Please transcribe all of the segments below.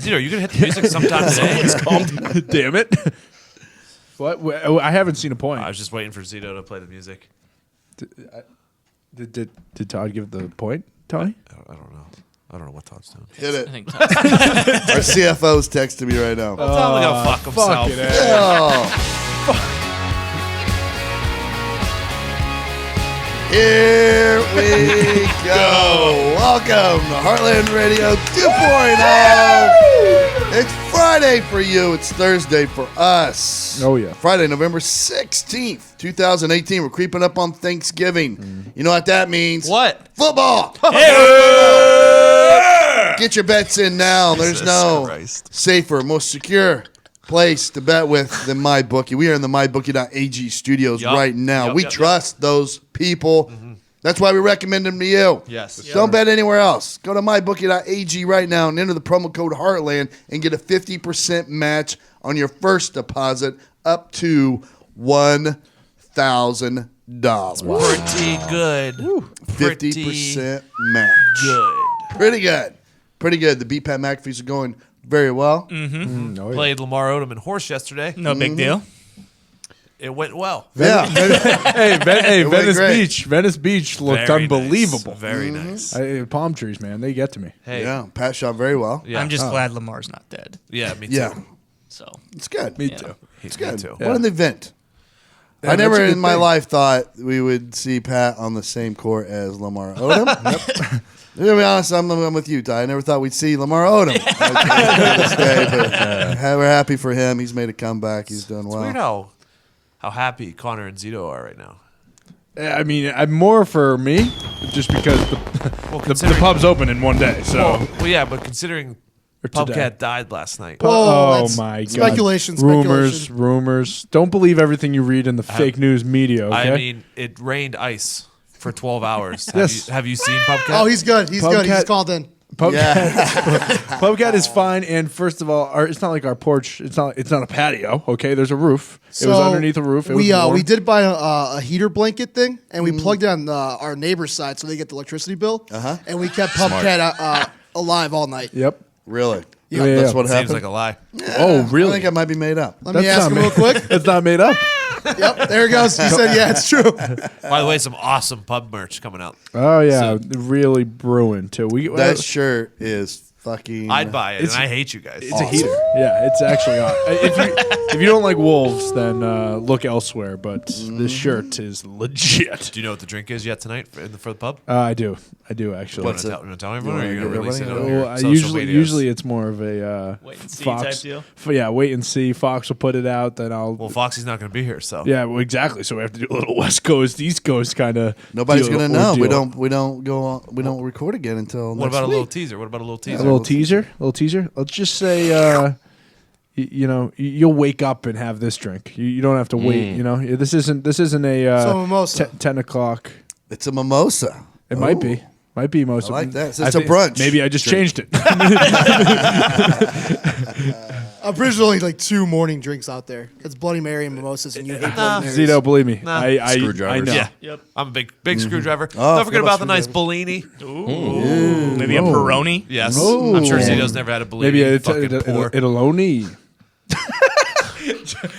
Zito, are you going to hit the music sometime today? Damn it. What? I haven't seen a point. I was just waiting for Zito to play the music. Did Todd give the point, Tony? I don't know. I don't know what Todd's doing. Hit it. I think Todd's Our CFO's texting me right now. Tell him to go fuck himself. Fucking A. Oh. Here we go. Welcome to Heartland Radio 2.0. It's Friday for you. It's Thursday for us. Oh, yeah. Friday, November 16th, 2018. We're creeping up on Thanksgiving. You know what that means? What? Football. Get your bets in now. There's no safer, most secure place to bet with than MyBookie. We are in the MyBookie.ag studios right now. We trust those people. That's why we recommend them to you. Yes. Don't bet anywhere else. Go to MyBookie.ag right now and enter the promo code Heartland and get a 50% match on your first deposit up to $1,000. Pretty good. 50% match. Good. Pretty good. Pretty good. The beat Pat McAfees are going very well. Played Lamar Odom and Horse yesterday. no big deal. It went well. Yeah. Hey, went Venice great. Beach. Venice Beach looked Very unbelievable. Nice. Very nice. Palm trees, man. They get to me. Hey. Yeah. Pat shot very well. Yeah. I'm just glad Lamar's not dead. Yeah, me too. Yeah. So It's good. Me too. It's good. too. What an event. Yeah, I never that's a good in my thing. life thought we would see Pat on the same court as Lamar Odom. To be honest, I'm with you, Ty. I never thought we'd see Lamar Odom this day, but we're happy for him. He's made a comeback. He's done well. Weird how happy Connor and Zito are right now. I mean, I'm more for me, just because the considering- pub's open in one day. So, Well, yeah, but considering Or today. Pubcat died last night. oh that's my god! speculation. Rumors. Don't believe everything you read in the fake news media. Okay? I mean, it rained ice for 12 hours. Yes. Have you seen Pubcat? Oh, he's good. He's good. He's Pubcat- called in. Pubcat is fine, and first of all, it's not like our porch. It's not a patio. Okay, there's a roof. It was underneath a roof. It was warm. We did buy a heater blanket thing, and we plugged it on our neighbor's side so they get the electricity bill. And we kept Pubcat alive all night. Yep. Really? Yeah. That's what Seems happened. like a lie. Oh, really? I think I might be made up. Let me ask him real quick. It's not made up. Yep, there he goes. He said, "Yeah, it's true." By the way, some awesome pub merch coming out. Oh yeah, really brewing too. That shirt is fucking. I'd buy it, It's- and I hate you guys. It's a heater. Yeah, it's actually on. If you don't like wolves, then look elsewhere. But this shirt is legit. Do you know what the drink is yet tonight for the pub? I do actually. What's it? You want to tell everyone, or are you You going to wanna release it give on everybody? your Well, social medias? usually it's more of a Wait and see Fox type deal? Yeah, wait and see. Fox will put it out, then I'll. Well, Foxy's not going to be here, so. Yeah, well, exactly. So we have to do a little West Coast, East Coast kind of. Nobody's gonna know. We don't go on. We don't record again until. What next about a little week. teaser? What about a little A teaser? little teaser. Let's just say, you'll wake up and have this drink. You don't have to wait. You know, this isn't a So mimosa. 10 o'clock. It's a mimosa. It might be most. I like that. So I it's a think- brunch. Maybe I just drink. changed it. I'm pretty sure only like 2 morning drinks out there. It's Bloody Mary and mimosas, and you hate Bloody Marys. Zito, believe me, Nah. I Screwdrivers. know. Yeah. Yep. I'm a big screwdriver. Oh, Don't forget forgot about the nice about Bellini. Maybe a Peroni. Yes. Ooh. I'm sure Zito's never had a Bellini. Maybe Fucking poor. it'll only.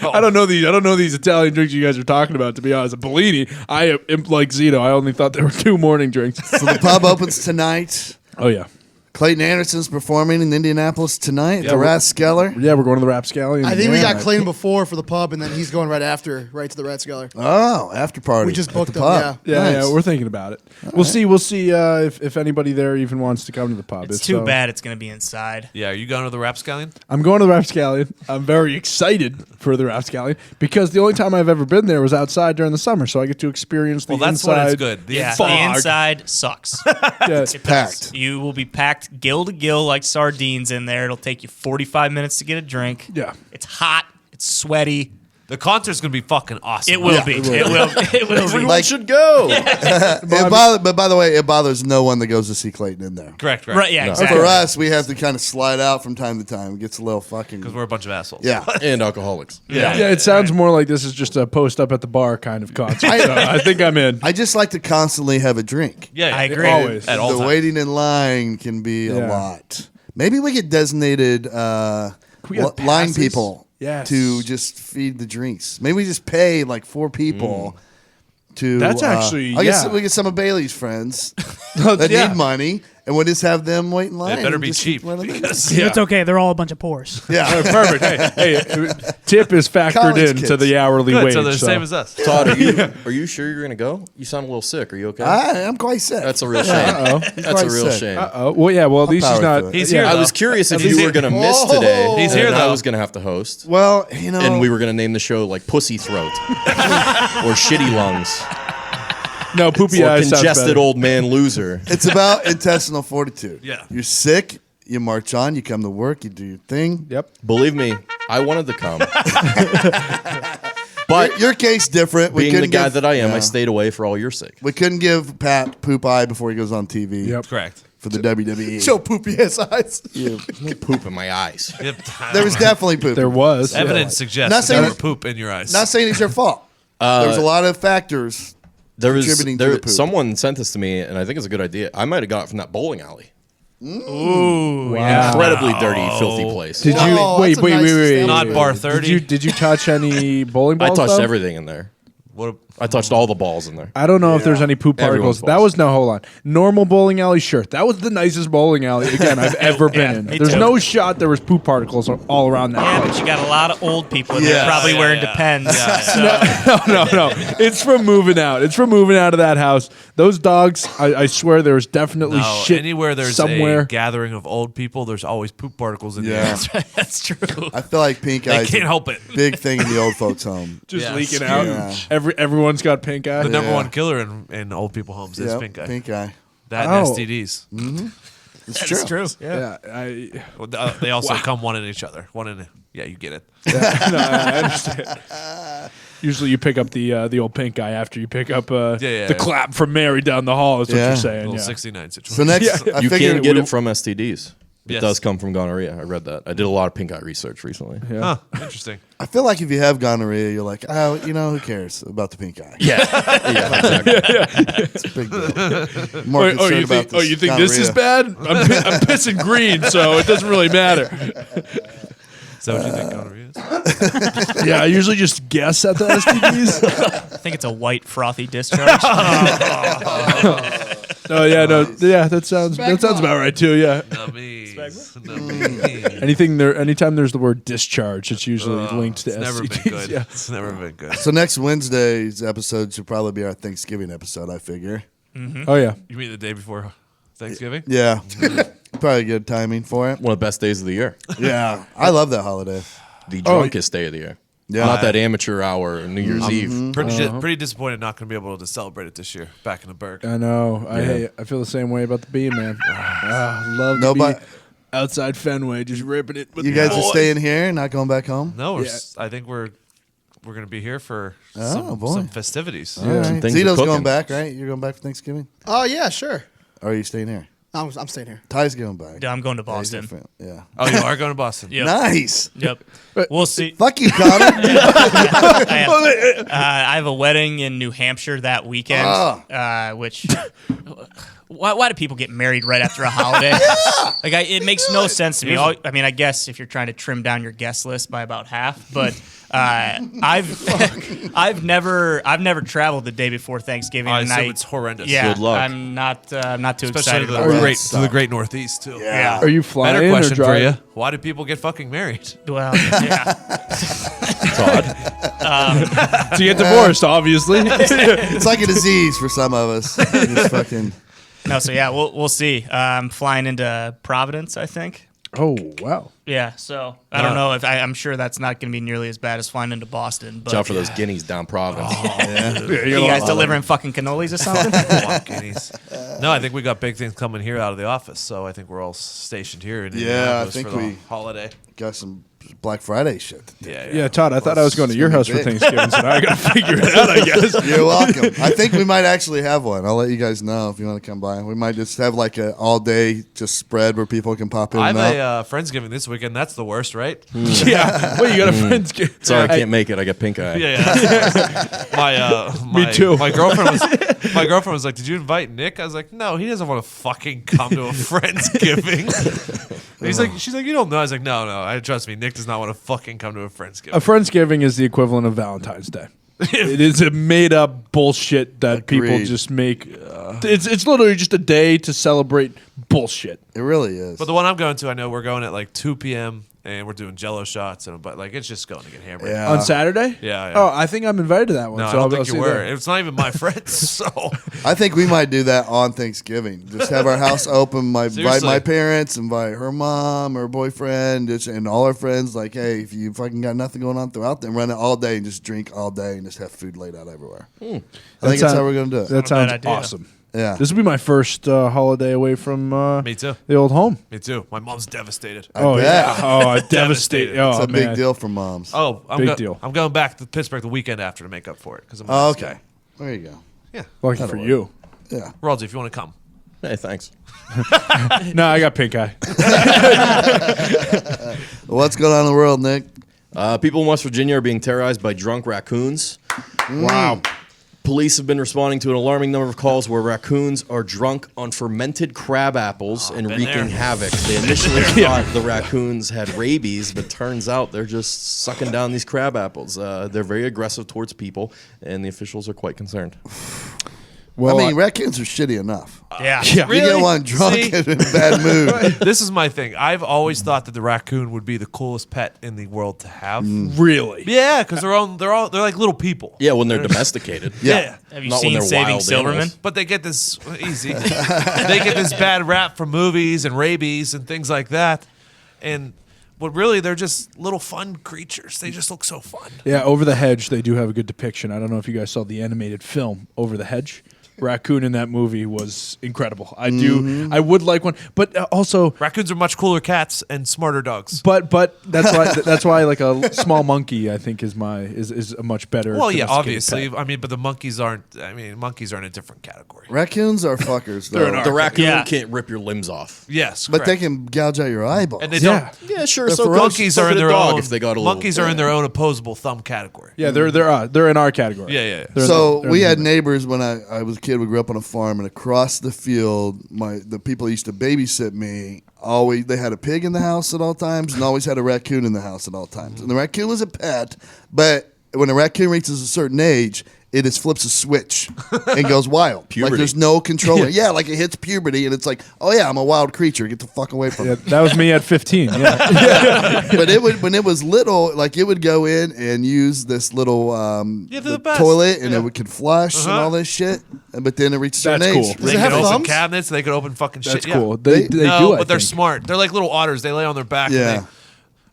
I don't know these Italian drinks you guys are talking about. To be honest, a Bellini. I am like Zito. I only thought there were 2 morning drinks. So the pub opens tonight. Oh yeah. Clayton Anderson's performing in Indianapolis tonight at the we're- Rathskeller. Yeah, we're going to the Rapscallion. I think we Yeah. got Clayton before for the pub, and then he's going right after, right to the Rathskeller. Oh, after party. We just at booked the them, pub. Yeah, Nice. yeah, we're thinking about it. We'll see if anybody there even wants to come to the pub. It's If too so- bad it's going to be inside. Yeah, are you going to the Rapscallion? I'm going to the Rapscallion. I'm very excited for the Rapscallion because the only time I've ever been there was outside during the summer, so I get to experience the Well, that's inside. when it's good. The Yeah, inside. the inside sucks. Yeah, It packed. does. You will be packed gill to gill like sardines in there. It'll take you 45 minutes to get a drink. Yeah. It's hot. It's sweaty. The concert's going to be fucking awesome. It will be. It will be. Like- should go. But by the way, it bothers no one that goes to see Clayton in there. Correct. Right, yeah, exactly. For us, we have to kind of slide out from time to time. It gets a little fucking. Because we're a bunch of assholes. Yeah. And alcoholics. Yeah. Yeah, it sounds more like this is just a post up at the bar kind of concert. So I think I'm in. I just like to constantly have a drink. Yeah. I agree. Always. At all The times. waiting in line can be a Yeah. lot. Maybe we get designated line passes? people Yes. to just feed the drinks. Maybe we just pay like 4 people to. That's actually, I guess yeah. we get some of Bailey's friends that need money, and we'll just have them wait in line. It better and be just cheap. run them in. Because Yeah. It's okay. They're all a bunch of pores. Yeah, Perfect. Hey, tip is factored College into kids. the hourly good, wage. so they're the same as us. Todd, are you sure you're gonna go? You sound a little sick. Are you okay? I'm quite sick. That's a real shame. Uh-oh. That's a real shame. Uh-oh. Well, yeah. Well, at least he's power not. through it. He's yeah. here, I though. was curious if He's you here. were gonna miss today. He's and here, I though. was gonna have to host, Well, and we were gonna name the show like Pussy Throat or Shitty Lungs No, poopy or eyes sounds Congested better. Old Man Loser. it's about intestinal fortitude. Yeah. You're sick, you march on, you come to work, you do your thing. Yep. Believe me, I wanted to come, but Your case different. being the couldn't guy give- that I am, yeah. I stayed away for all your sake. We couldn't give Pat poop eye before he goes on TV. Yep. Correct. For the WWE. Show poopy ass eyes. Poop in my eyes. Yep. There was definitely poop. There was. Evidence Not suggests that saying there were it- poop in your eyes. Not saying it's your fault. There was a lot of factors. There was Contributing to the poop. someone sent this to me, and I think it's a good idea. I might have got it from that bowling alley. Ooh, Wow. Incredibly dirty, filthy place. Did you Oh, wait? that's a Wait! nice Wait! Wait! establishment. Not bar 30. Did you touch any bowling I balls? touched though? everything in there. What I touched all the balls in there. I don't know if there's any poop Everyone's particles. That balls. was no, hold on. Normal bowling alley, sure. That was the nicest bowling alley again I've ever been in. me There's too. no shot there was poop particles all around that yeah, place. but you got a lot of old people in Yeah. there probably Yeah, wearing yeah. Depends. No. It's from moving out. It's from moving out of that house. Those dogs, I swear there was definitely No, shit anywhere there's somewhere. a gathering of old people, there's always poop particles in Yeah. the air. That's true. I feel like pink They eye is can't a help it. big thing in the old folks' home. Just Yeah. leaking out. Yeah. Everyone's got pink eye. The number Yeah. one killer in old people homes is Yep, pink eye. Pink eye. That Oh. and STDs. It's That's true. true. Yeah. Yeah, Well, they also come one in each other. One in. Yeah, you get it. I understand. Usually you pick up the old pink guy after you pick up yeah. the clap from Mary down the hall is what Yeah. you're saying. Little Yeah. 69 situation. So next, I You figured can get we- it from STDs. It Yes. does come from gonorrhea. I read that. I did a lot of pink eye research recently. Huh, interesting. I feel like if you have gonorrhea, you're like, oh, who cares about the pink eye? Yeah, exactly. It's a big deal. More Oh, concerned you about think, you think this is gonorrhea. bad? I'm pissing green, so it doesn't really matter. Is that what you think gonorrhea is? Yeah, I usually just guess at the STDs. I think it's a white frothy discharge. Oh yeah, that sounds about right too. Yeah. Nummies. Anytime there's the word discharge, it's usually linked to It's STDs. never been good. Yeah. It's never been good. So next Wednesday's episode should probably be our Thanksgiving episode, I figure. Oh yeah. You mean the day before Thanksgiving? Yeah. Probably good timing for it. One of the best days of the year. Yeah. I love that holiday. The drunkest day of the year. Yeah. Not that amateur hour New Year's Eve. Pretty disappointed not going to be able to celebrate it this year back in the Berg. I know. I feel the same way about the bean, man. Love to Nobody- be outside Fenway, just ripping it. With You the guys are boys. staying here, not going back home? No, Yeah. I think we're going to be here for Oh, boy. some festivities. All right. Some things are Zito's cooking. going back, right? You're going back for Thanksgiving? Oh yeah, sure. Or are you staying here? I'm staying here. Ty's going back. Yeah, I'm going to Yeah, he's Boston. different. Yeah. Oh, you are going to Boston? Yep. Nice. Yep. We'll see. Fuck you, Connor. I have a wedding in New Hampshire that weekend, which. Why do people get married right after a holiday? It makes no sense to me. I mean, I guess if you're trying to trim down your guest list by about half, but I've never traveled the day before Thanksgiving. I and assume it's horrendous. Yeah, Good luck. I'm not too Especially excited to about the, it. great, to the great Northeast, too. Yeah. Are you flying Better or question for driving? you. Why do people get fucking married? Well, yeah. Todd. To get divorced, obviously. It's like a disease for some of us. Just fucking. No, so yeah, we'll see. I'm flying into Providence, I think. Oh wow. Yeah, so I don't know if I'm sure that's not going to be nearly as bad as flying into Boston. But Watch out for those guineas down Providence. you guys delivering fucking cannolis or something? Walk guineas. No, I think we got big things coming here out of the office, so I think we're all stationed here in Yeah, I Indianapolis think for the we- holiday. Got some Black Friday shit. Yeah, Todd, I thought I was going to your house for big. Thanksgiving, so now I got to figure it out, I guess. You're welcome. I think we might actually have one. I'll let you guys know if you want to come by. We might just have like a all day just spread where people can pop in I and have out. a Friendsgiving this weekend. That's the worst, right? Yeah. Well, you got a friend's gift. Sorry, I can't make it. I got pink eye. Yeah. Me too. My girlfriend was like, "Did you invite Nick?" I was like, "No, he doesn't want to fucking come to a Friendsgiving." She's like, you don't know. I was like, no. Trust me. Nick does not want to fucking come to a Friendsgiving. A Friendsgiving is the equivalent of Valentine's Day. It is a made up bullshit that people just make. It's literally just a day to celebrate bullshit. It really is. But the one I'm going to, I know we're going at like 2 p.m. and we're doing Jello shots, but like it's just going to get hammered. Yeah. On Saturday? Yeah. Oh, I think I'm invited to that one. No, so I don't I'll think you were. It's not even my friends. So I think we might do that on Thanksgiving. Just have our house open. Invite my parents, invite her mom, her boyfriend, and all our friends. Like, hey, if you fucking got nothing going on throughout, then run it all day and just drink all day and just have food laid out everywhere. I think that's how we're going to do it. That sounds awesome. Yeah. This will be my first holiday away from me too. The old home. Me too. My mom's devastated. Devastated. It's a big deal for moms. Oh, big deal. I'm going back to Pittsburgh the weekend after to make up for it because I'm a nice guy. There you go. Yeah. Lucky for you. Yeah. Roger, if you want to come. Hey, thanks. No, I got pink eye. What's going on in the world, Nick? People in West Virginia are being terrorized by drunk raccoons. Wow. Police have been responding to an alarming number of calls where raccoons are drunk on fermented crab apples and wreaking havoc. They initially thought the raccoons had rabies, but turns out they're just sucking down these crab apples. They're very aggressive towards people, and the officials are quite concerned. Well, I mean, raccoons are shitty enough. Yeah. You get one drunk and in a bad mood. This is my thing. I've always thought that the raccoon would be the coolest pet in the world to have. Really? Yeah, because they're like little people. Yeah, when they're domesticated. Yeah. Have you Not when seen they're Saving wild Silverman? animals. But they get this easy. They get this bad rap from movies and rabies and things like that. But really, they're just little fun creatures. They just look so fun. Yeah, Over the Hedge, they do have a good depiction. I don't know if you guys saw the animated film Over the Hedge. Raccoon in that movie was incredible. I would like one, but also raccoons are much cooler cats and smarter dogs. But that's why like a small monkey I think is a much better. Well, yeah, obviously. pet. I mean, but the monkeys aren't. I mean, monkeys are in a different category. Raccoons are fuckers, though. The raccoon can't rip your limbs off. Yes, but correct. they can gouge out your eyeballs. And they don't. Yeah, sure. They're So monkeys are in their own. if they got a monkeys little, are in their own opposable thumb category. Yeah, they're in our category. Yeah. So we had neighbors when I was a kid. We grew up on a farm, and across the field, the people that used to babysit me they had a pig in the house at all times, and always had a raccoon in the house at all times. And the raccoon was a pet, but when a raccoon reaches a certain age, it just flips a switch and goes wild. Puberty. Like there's no control. Yeah, like it hits puberty, and it's like, oh yeah, I'm a wild creature. Get the fuck away from me. That was me at 15. Yeah. But when it was little, like it would go in and use this little the best. toilet, and it could flush and all this shit. But then it reaches an That's age. cool. Does They it have can open thumbs? cabinets. They could open fucking shit. That's cool. They no, do. but they're smart. They're like little otters. They lay on their back. Yeah. And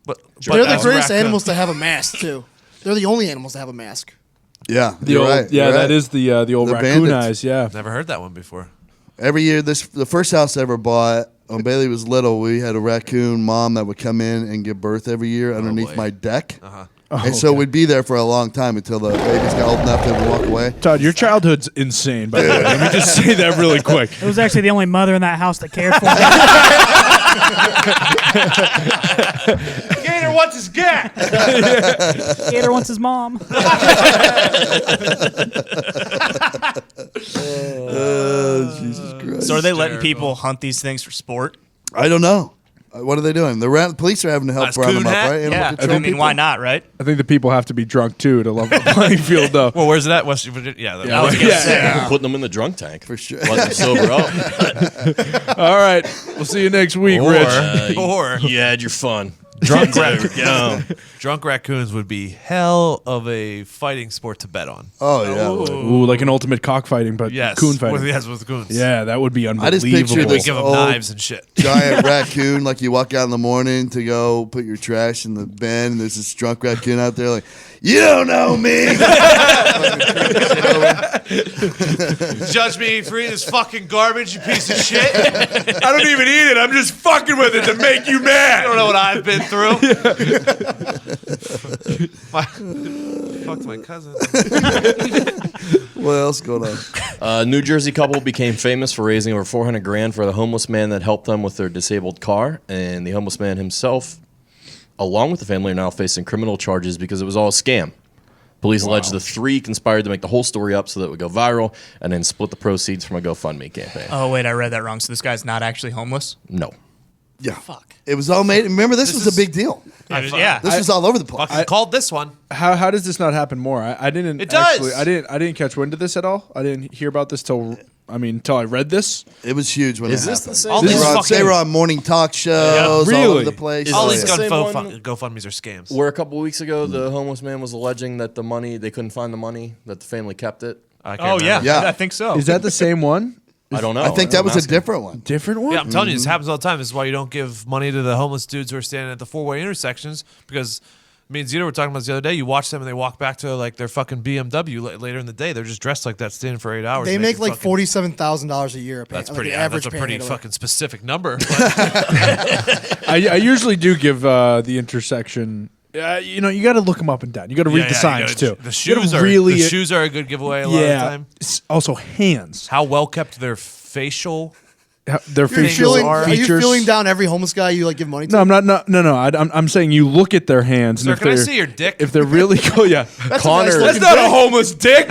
but They're the as a greatest raccoon- animals to have a mask too. They're the only animals to have a mask. Yeah, The you're old, right. yeah, you're that right. is the old They're raccoon bandits. eyes. Yeah. Never heard that one before. Every year, the first house I ever bought, when Bailey was little, we had a raccoon mom that would come in and give birth every year underneath boy. my deck. Oh, And so we'd be there for a long time until the babies got old enough to walk away. Todd, your childhood's insane. By the way, let me just say that really quick. It was actually the only mother in that house that cared for me. Gator wants his gat. Gator wants his mom. Jesus Christ. So are they letting hysterical. people hunt these things for sport? I don't know. What are they doing? The police are having to help Nice round them coon up, hat? right? Animal Yeah, control I mean, people? why not, right? I think the people have to be drunk too to love the playing field, though. Well, where's it at? West Virginia. Yeah. I was gonna say. putting them in the drunk tank. For sure. Let them sober up. All right, we'll see you next week, Rich. Or You had your fun. Drunk drunk raccoons would be hell of a fighting sport to bet on. Oh, yeah. Ooh, like an ultimate cockfighting, but Yes, coon fighting. with coons. Yeah, that would be I unbelievable. just picture We this give them old knives and shit. giant raccoon, like you walk out in the morning to go put your trash in the bin, and there's this drunk raccoon out there like, you don't know me. Judge me for eating this fucking garbage, you piece of shit. I don't even eat it. I'm just fucking with it to make you mad. You don't know what I've been through. Fucked my cousin. What else going on? A New Jersey couple became famous for raising over $400,000 for the homeless man that helped them with their disabled car, and the homeless man himself, along with the family, are now facing criminal charges because it was all a scam. Police allege the three conspired to make the whole story up so that it would go viral and then split the proceeds from a GoFundMe campaign. Oh, wait, I read that wrong. So this guy's not actually homeless? No. Yeah. Fuck. It was all made. Remember, this was a big deal. Yeah. This was all over the place. I called this one. How does this not happen more? I didn't. It does. Actually, I didn't catch wind of this at all. I didn't hear about this till I read this. It was huge when Is it this happened. the same? All They these were on- fucking- they were on morning talk shows all Really? over the place. All Oh, these yeah. Same one- GoFundMe's are scams. Where a couple weeks ago, the homeless man was alleging that the money, they couldn't find the money, that the family kept it. I can't Oh, yeah. remember. Yeah. I think so. Is that the same one? I don't know. I think that was a asking. different one. Different one? Yeah, I'm telling you, this happens all the time. This is why you don't give money to the homeless dudes who are standing at the four-way intersections, because me and Zito were talking about this the other day. You watch them and they walk back to like their fucking BMW later in the day. They're just dressed like that, standing for 8 hours. They make making like fucking- $47,000 a year. That's like pretty. an That's a pretty panhandler. fucking specific number. I usually do give the intersection. You got to look them up and down. You got to read the signs too. The You shoes gotta are really. the shoes are a good giveaway a lot of the time. Also, hands. How well kept their facial. Their Are facial you features. feeling down every homeless guy you like give money to? No, I'm not. No. I'm saying you look at their hands. Sir, and if can I they're- see your dick? If they're really cool, yeah. Connor, That's Not a homeless dick.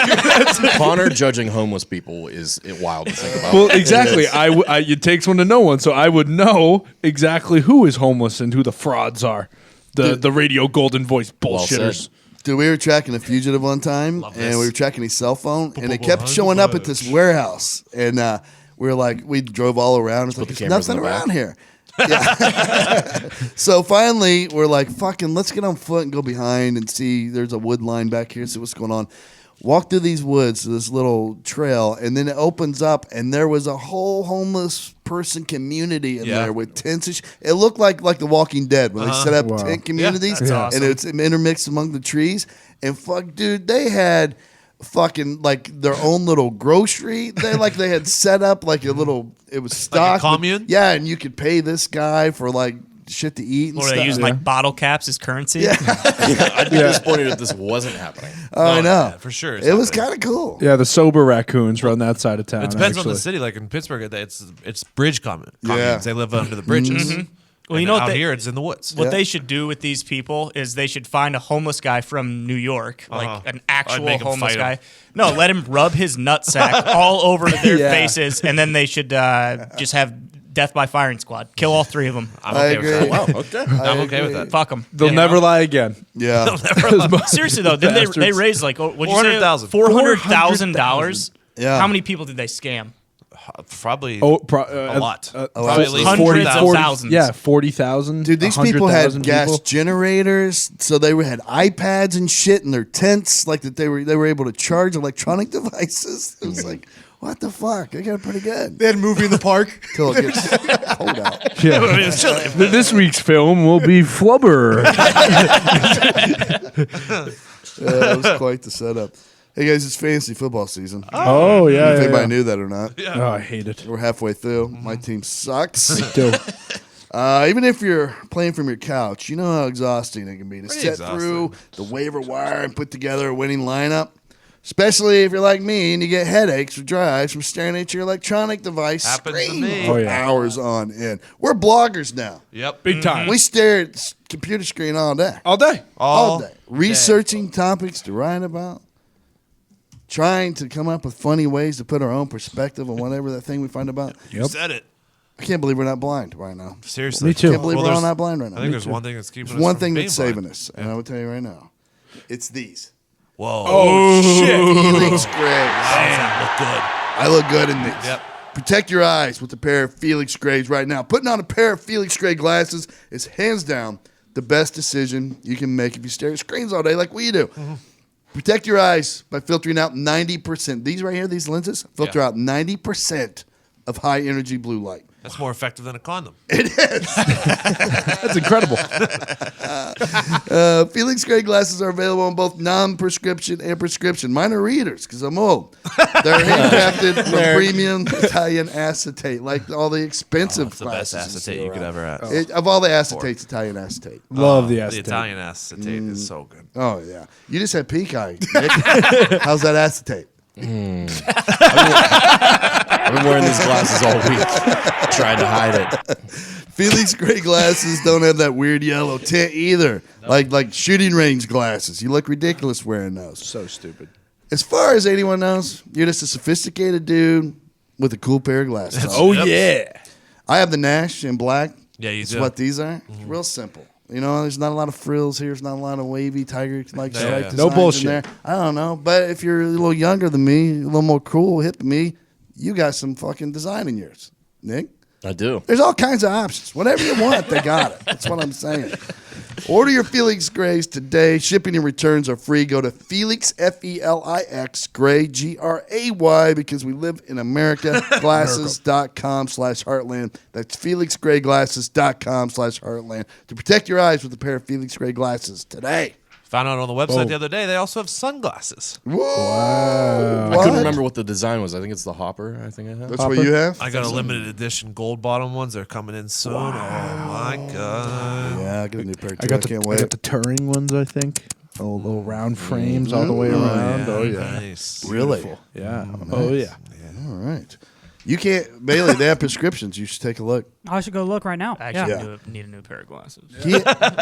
Connor judging homeless people is wild to think about. Well, exactly. It takes one to know one, so I would know exactly who is homeless and who the frauds are. The radio golden voice bullshitters. said. Dude, we were tracking a fugitive one time, Love and this. we were tracking his cell phone, and it kept showing up at this warehouse. And we were like, we drove all around. It's like, the there's cameras nothing in the back. around here. Yeah. So finally, we're like, fucking, let's get on foot and go behind and see. There's a wood line back here, see what's going on. Walk through these woods to this little trail, and then it opens up, and there was a whole homeless person community in Yeah. there with tents and It looked like The Walking Dead when they set up Wow. tent communities, that's awesome. and it's intermixed among the trees. And fuck, dude, they had fucking like their own little grocery. They had set up like a little. It was stocked. commune? Yeah, and you could pay this guy for like shit to eat and Or stuff. they use like bottle caps as currency. Yeah. I'd be disappointed if this wasn't happening. I know. yeah, for sure. It was kind of cool. Yeah, the sober raccoons run that side of town. It depends on actually. the city. Like in Pittsburgh, it's bridge communes. Yeah. They live under the bridges. Well, And you know what out they- here it's in the woods. What Yeah. they should do with these people is they should find a homeless guy from New York, like an actual make 'em homeless fight guy. him. No, let him rub his nutsack all over their Yeah. faces, and then they should just have death by firing squad. Kill all three of them. I'm I okay agree. with that. Wow, okay. I'm okay with that. Fuck them. They'll never lie again. Yeah. Seriously though, didn't they Bastards. raise like what'd you say? $400,000. $400,000. Yeah. How many people did they scam? Probably Oh, a lot. lot. Probably at least Hundreds 40,000. of thousands. Yeah, 40,000. Dude, these people had 100,000 gas people. generators, so they had iPads and shit in their tents, like that they were able to charge electronic devices. It was like, what the fuck? They got it pretty good. They had a movie in the park. Till it gets cold out. Yeah. This week's film will be Flubber. It was quite the setup. Hey guys, it's fantasy football season. Oh, yeah. If yeah, anybody yeah. knew that or not. Oh, I hate it. We're halfway through. My team sucks. Dude. Even if you're playing from your couch, you know how exhausting it can be to Pretty sit exhausting. through the waiver wire and put together a winning lineup. Especially if you're like me and you get headaches or dry eyes from staring at your electronic device Happens to screen me. for Oh, yeah. hours on end. We're bloggers now. Yep. Big time. We stare at computer screen all day. All day. All day. Researching topics to write about. Trying to come up with funny ways to put our own perspective on whatever that thing we find about. You said it. I can't believe we're not blind right now. Seriously. Me too. Can't believe we're all there's- not blind right now. I think there's one thing that's keeping There's us one from thing being that's saving blind. us, and I will tell you right now. It's these. Whoa. Oh, shit. Felix Grays. Man, look good. I look good in these. Yep. Protect your eyes with a pair of Felix Grays right now. Putting on a pair of Felix Gray glasses is hands down the best decision you can make if you stare at screens all day like we do. Protect your eyes by filtering out 90%. These right here, these lenses, filter out 90% of high energy blue light. That's more effective than a condom. That's incredible. Felix Gray glasses are available on both non-prescription and prescription. Mine are readers because I'm old. They're handcrafted from premium Italian acetate, like all the expensive It's the best glasses acetate see you could around. ever have. Of all the acetates, Italian acetate. Love the The acetate. Italian acetate is so good. Oh, yeah. You just had pink eye, Nick. How's that acetate? I've been wearing these glasses all week, trying to hide it. Felix Gray glasses don't have that weird yellow tint either. Like shooting range glasses. You look ridiculous wearing those. So stupid. As far as anyone knows, you're just a sophisticated dude with a cool pair of glasses. Oh, yeah. I have the Nash in black, Yeah, you It's do. what these are. It's real simple. You know, there's not a lot of frills here. There's not a lot of wavy tiger-like Yeah, stripe yeah. designs No bullshit. in there. I don't know. But if you're a little younger than me, a little more cool, hip than me, you got some fucking design in yours. Nick? I do. There's all kinds of options. Whatever you want, they got it. That's what I'm saying. Order your Felix Grays today. Shipping and returns are free. Go to Felix, Felix, Gray, Gray, because we live in America. Glasses.com/Heartland. That's FelixGrayGlasses.com/Heartland to protect your eyes with a pair of Felix Gray glasses today. Found out on the website the other day they also have sunglasses. Whoa. I What? couldn't remember what the design was. I think it's the Hopper. I think I have. That's what you have? I got a limited edition gold bottom ones. They're coming in soon. Oh my god! Yeah, I got a new pair too. I got can't the wait. Touring ones, I think. Little round frames all the way around. Oh yeah, Nice. Really? yeah. Oh yeah. All right. You can't, Bailey, they have prescriptions. You should take a look. I should go look right now. I actually Yeah. need a new pair of glasses.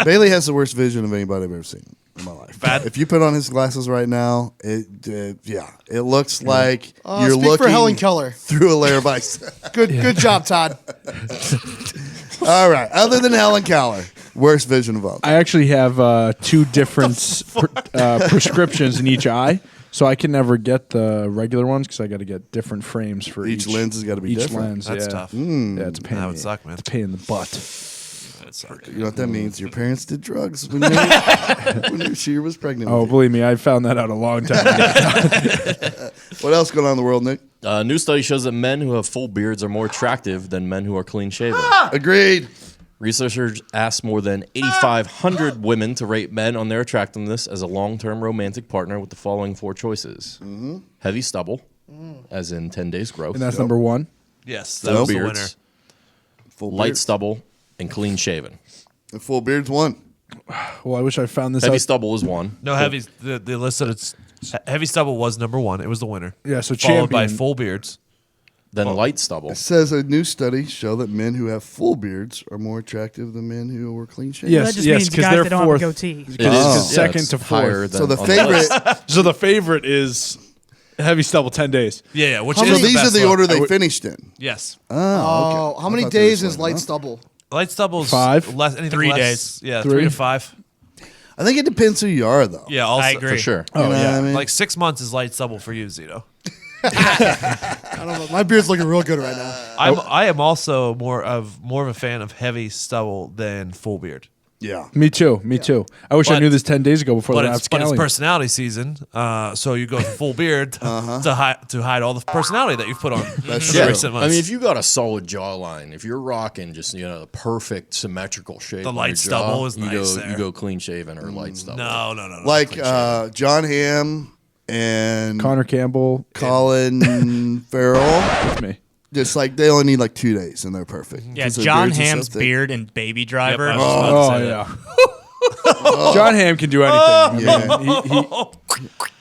Bailey has the worst vision of anybody I've ever seen in my life. Bad? If you put on his glasses right now, it looks like you're Speak looking for Helen Keller. through a layer of ice. Good job, Todd. All right. Other than Helen Keller, worst vision of all. I actually have 2 different prescriptions in each eye, so I can never get the regular ones because I got to get different frames for Each lens has gotta be each different. lens. That's yeah. tough. Yeah, it's a pain. That would suck, man. It's a pain in the butt. That suck. You know what that means? Your parents did drugs when she was pregnant. Oh, with you. believe me, I found that out a long time ago. What else going on in the world, Nick? A new study shows that men who have full beards are more attractive than men who are clean shaven. Agreed. Researchers asked more than 8,500 women to rate men on their attractiveness as a long-term romantic partner with the following 4 choices. Heavy stubble, as in 10 days growth. And that's number 1. Yes, Full that was the beards, winner. Full light beards. stubble, and clean shaven. And full beards won. Well, I wish I found this Heavy out. stubble is one. No, heavy. The list said it's heavy stubble was number 1. It was the winner. Yeah, so followed by champion. full beards. Then light stubble. It says a new study show that men who have full beards are more attractive than men who are clean shaven. Yes, That just yes, means 'cause guys they're that don't have a fourth. goatee. It is Oh. second it's to higher fourth. than So the on favorite. So the favorite is heavy stubble 10 days. Yeah, which So is these are best the look. order they finished in. Yes, Oh, Oh, okay. how I many thought they were days is saying, light huh? stubble? light stubble's 5? Less, anything 3 less, days. Yeah, 3? 3 to 5. I think it depends who you are, though. Yeah, also, I agree. For sure. You know what I mean? Like 6 months is light stubble for you, Zito. I don't know. My beard's looking real good right now. I am also more of a fan of heavy stubble than full beard. yeah. Me too. Me too. I wish I But- knew this 10 days ago before But the it's rapscallion. personality season, so you go full beard to hide all the personality that you've put on That's in true. recent months. I mean, if you got a solid jawline, if you're rocking just the perfect symmetrical shape, The on light your stubble jaw, is you nice go there. you go clean shaven or light stubble. no. Like John Hamm and Connor Campbell. Colin Farrell. That's me. Just like they only need like 2 days and they're perfect. Yeah, 'Cause their John beards are so Hamm's thick. beard and Baby Driver. Yep, I was about to say that. Yeah. John Hamm can do anything. Yeah. I mean,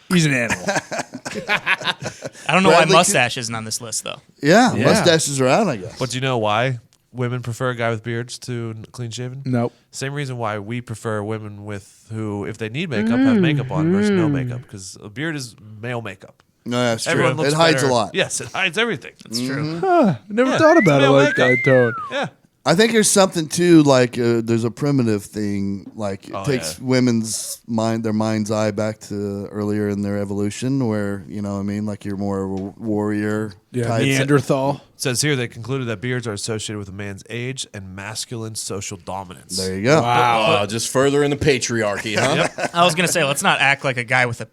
he's an animal. I don't know why Bradley Mustache isn't on this list though. Yeah, Yeah. mustaches are out, I guess. But do you know why women prefer a guy with beards to clean shaven? Nope. Same reason why we prefer women with who, if they need makeup, have makeup on versus no makeup, because a beard is male makeup. No, that's true. Everyone looks It hides better. a lot. Yes, it hides everything. That's true. Never Yeah, thought about it's it male like makeup. that, Toad. Yeah. I think there's something too, like there's a primitive thing, like it Oh, takes yeah. women's their mind's eye back to earlier in their evolution, where you know what I mean, like you're more of a warrior Yeah, type. Neanderthal. It says here they concluded that beards are associated with a man's age and masculine social dominance. There you go. Wow, just further in the patriarchy, huh? I was gonna say, let's not act like a guy with a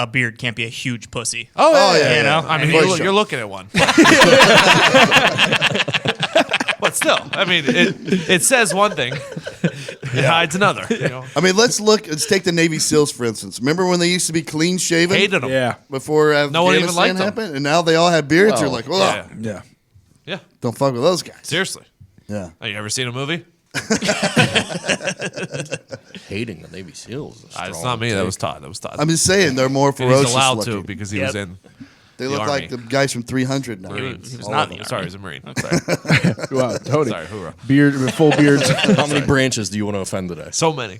beard can't be a huge pussy. Oh, yeah, You know, I mean, For you're, sure. you're looking at one. But still, I mean, it says one thing, it hides another. You know? I mean, let's take the Navy SEALs for instance. Remember when they used to be clean shaven Hated them. Yeah. before No one even Afghanistan liked them. happened, and now they all have beards. You're like, oh, Yeah. Yeah. Yeah. don't fuck with those guys. Seriously. Yeah. Have you ever seen a movie? Hating the Navy SEALs. is a It's strong not me. take. That was Todd. That was Todd. I'm just saying they're more And ferocious he's allowed looking. to because he was Yep. in They the look Army. like the guys from 300 now. Marines. He was All not of in them. the Sorry, Army. he was a Marine. Sorry. Wow, Tony. Sorry, hoorah. Beard, full beards. How many branches do you want to offend today? So many.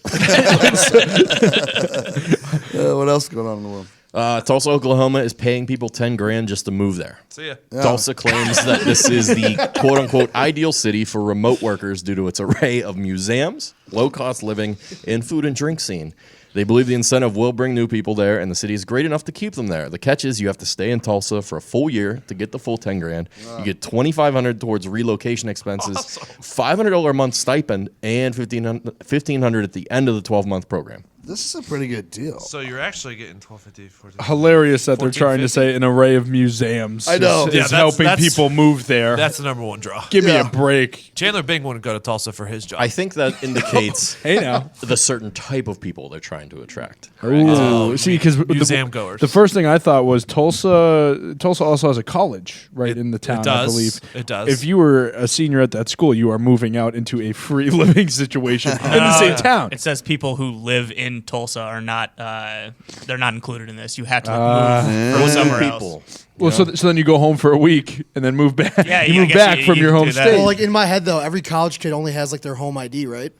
What else is going on in the world? Tulsa, Oklahoma is paying people $10,000 just to move there. See ya. Tulsa claims that this is the quote-unquote ideal city for remote workers due to its array of museums, low-cost living, and food and drink scene. They believe the incentive will bring new people there, and the city is great enough to keep them there. The catch is you have to stay in Tulsa for a full year to get the full $10,000. You get $2,500 towards relocation expenses, $500 a month stipend, and $1,500 at the end of the 12-month program. This is a pretty good deal. So you're actually getting $1,250, $1,450. Hilarious that they're trying to say an array of museums. I know. is Yeah, helping that's- people move there. That's the number one draw. Give me Yeah. a break. Chandler Bing wouldn't go to Tulsa for his job. I think that indicates Hey now. the certain type of people they're trying to attract. Ooh, see, because museum goers. The first thing I thought was Tulsa also has a college right in the town. does. I believe It does. If you were a senior at that school, you are moving out into a free living situation in the same town. It says people who live in Tulsa are not. They're not included in this. You have to move from somewhere People. else. Well, so then you go home for a week and then move back. Yeah, you I move guess back you from your can home do that. state. Well, like in my head though, every college kid only has like their home ID, right?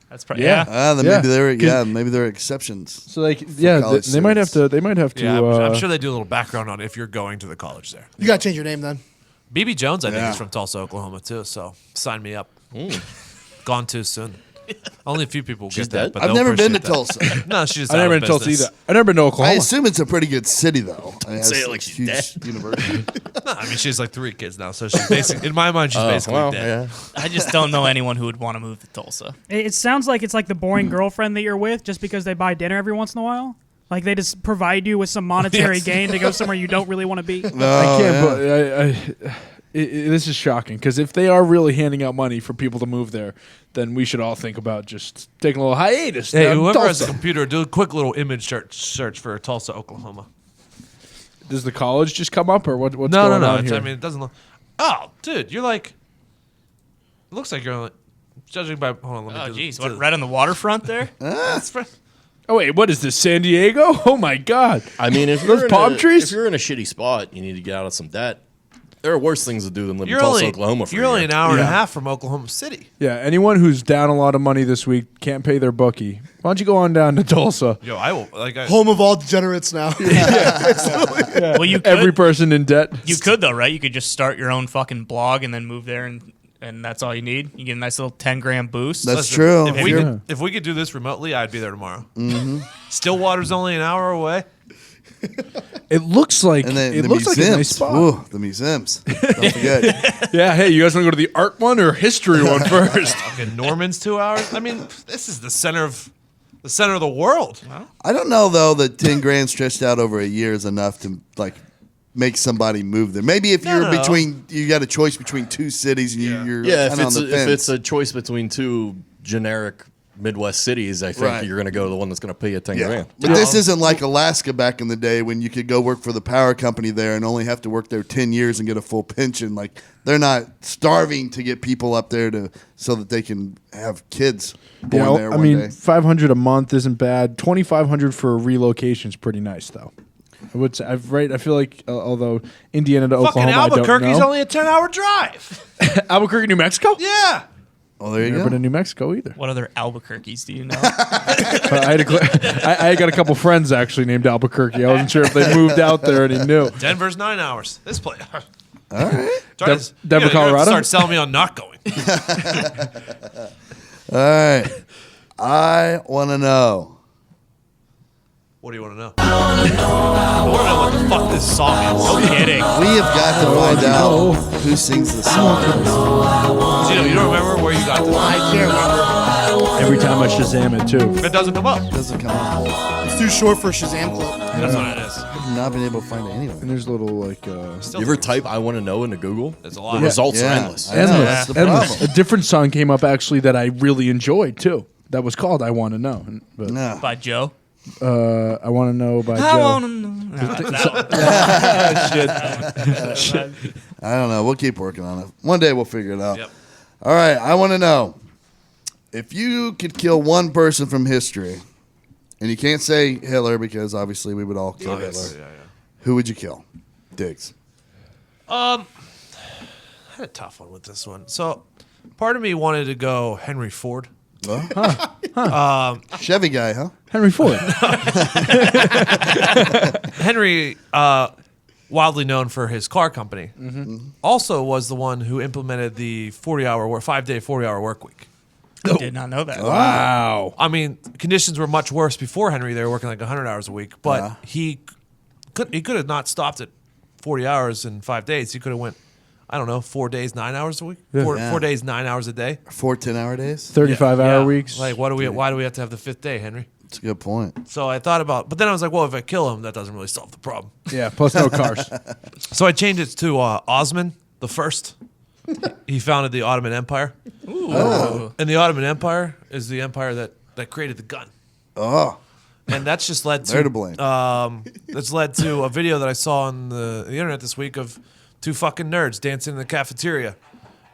That's probably Yeah. Then Yeah. maybe there are exceptions. So like, yeah, college they might have students. to. They might have to. yeah, I'm sure they do a little background on if you're going to the college there. You gotta change your name then. BB Jones, I think, Yeah. is from Tulsa, Oklahoma, too. So sign me up. Gone too soon. Only a few people She's get that. dead? But I've they'll never been to appreciate that. Tulsa. No, she's I've never been to Tulsa either. I've never been to I Oklahoma. assume it's a pretty good city, though. I mean, Say it's it like a she's huge dead. university. No, I mean, she's like 3 kids now, so she's basically, in my mind, she's basically well, dead. yeah. I just don't know anyone who would want to move to Tulsa. It sounds like it's like the boring girlfriend that you're with just because they buy dinner every once in a while. Like they just provide you with some monetary Yes. gain to go somewhere you don't really want to be. I can't. But this is shocking because if they are really handing out money for people to move there, then we should all think about just taking a little hiatus. Hey, down in whoever has a Tulsa. computer, do a quick little image search for Tulsa, Oklahoma. Does the college just come up or what's No, going on It's- here? I mean, it doesn't look. Oh, dude, you're like. It looks like you're only. Judging by. Hold on, let me Oh, do jeez, do what? Right on the waterfront there? That's fr- Oh wait, what is this? San Diego? Oh my God! I mean, if Those you're in palm trees? if you're in a shitty spot, you need to get out of some debt. There are worse things to do than live in You're Tulsa, only. Oklahoma. For You're a only year. an hour and a Yeah. half from Oklahoma City. Yeah, anyone who's down a lot of money this week can't pay their bookie. Why don't you go on down to Tulsa? Yo, I will. Like, I, Home of all degenerates now. Well, you could. Every person in debt. You could though, right? You could just start your own fucking blog and then move there, and that's all you need. You get a nice little $10,000 boost. That's listen, true. If we, Sure. could, if we could do this remotely, I'd be there tomorrow. Mm-hmm. Stillwater's only an hour away. It looks like And then it the looks like a nice museums. spot. Ooh, the museums. Don't forget. Yeah, hey, you guys want to go to the art one or history one first? Okay, Norman's 2 hours. I mean, this is the center of the world. I don't know though that $10,000 stretched out over a year is enough to like make somebody move there. Maybe if you're No. between, you got a choice between 2 cities and you're Yeah, kinda on the if fence. it's a choice between 2 generic Midwest cities, I think Right. you're going to go to the one that's going to pay you $10,000. Yeah. But this isn't like Alaska back in the day when you could go work for the power company there and only have to work there 10 years and get a full pension. Like they're not starving to get people up there so that they can have kids born there I one mean, day. $500 a month isn't bad. $2,500 for a relocation is pretty nice, though. I would say, I feel like, although Indiana to Fucking Oklahoma, I don't Albuquerque's know. only a 10-hour drive. Albuquerque, New Mexico? Yeah. Oh, there you Never go. been to New Mexico either. What other Albuquerques do you know? I got a couple friends actually named Albuquerque. I wasn't sure if they moved out there and he knew. Denver's 9 hours. This place. All right. Denver, Colorado? Start selling me on not going. All right. I want to know. What do you want to know? I want to know what the fuck this song is. No kidding. We have got to find out who sings the song. Gino, you don't remember where you got this? I can't remember. Every time I Shazam it, too. It doesn't come up. It doesn't come up. It's too short for a Shazam clip. That's what it is. I've not been able to find it anywhere. And there's little, like... Still You ever type "I want to know" into Google? It's a The lot. results are Yeah. endless. I know, endless. that's the endless. problem. A different song came up, actually, that I really enjoyed, too. That was called I Want to Know. But, No. By Joe. I Want to Know by I Joe. want to know. No, that one. I don't know. We'll keep working on it. One day we'll figure it out. Yep. All right. I want to know if you could kill one person from history, and you can't say Hitler because obviously we would all kill Hitler. Who would you kill? Diggs. I had a tough one with this one. So, part of me wanted to go Henry Ford. Chevy guy, huh? Henry Ford. Henry, wildly known for his car company, also was the one who implemented the 5-day 40-hour work week. I did not know that. Wow. I mean, conditions were much worse before Henry. They were working like 100 hours a week, but he could have not stopped at 40 hours in 5 days. He could have went, I don't know, 4 days, 9 hours a week. Yeah. 4 days, 9 hours a day. 4 10-hour days. 35-hour weeks. Like, why do we have to have the 5th day, Henry? That's a good point. So I thought about, but then I was like, well, if I kill him, that doesn't really solve the problem. Yeah, plus no cars. So I changed it to Osman the First. He founded the Ottoman Empire. Ooh. And the Ottoman Empire is the empire that created the gun. Oh, And that's just led to they're to blame. that's led to a video that I saw on the internet this week of 2 fucking nerds dancing in the cafeteria,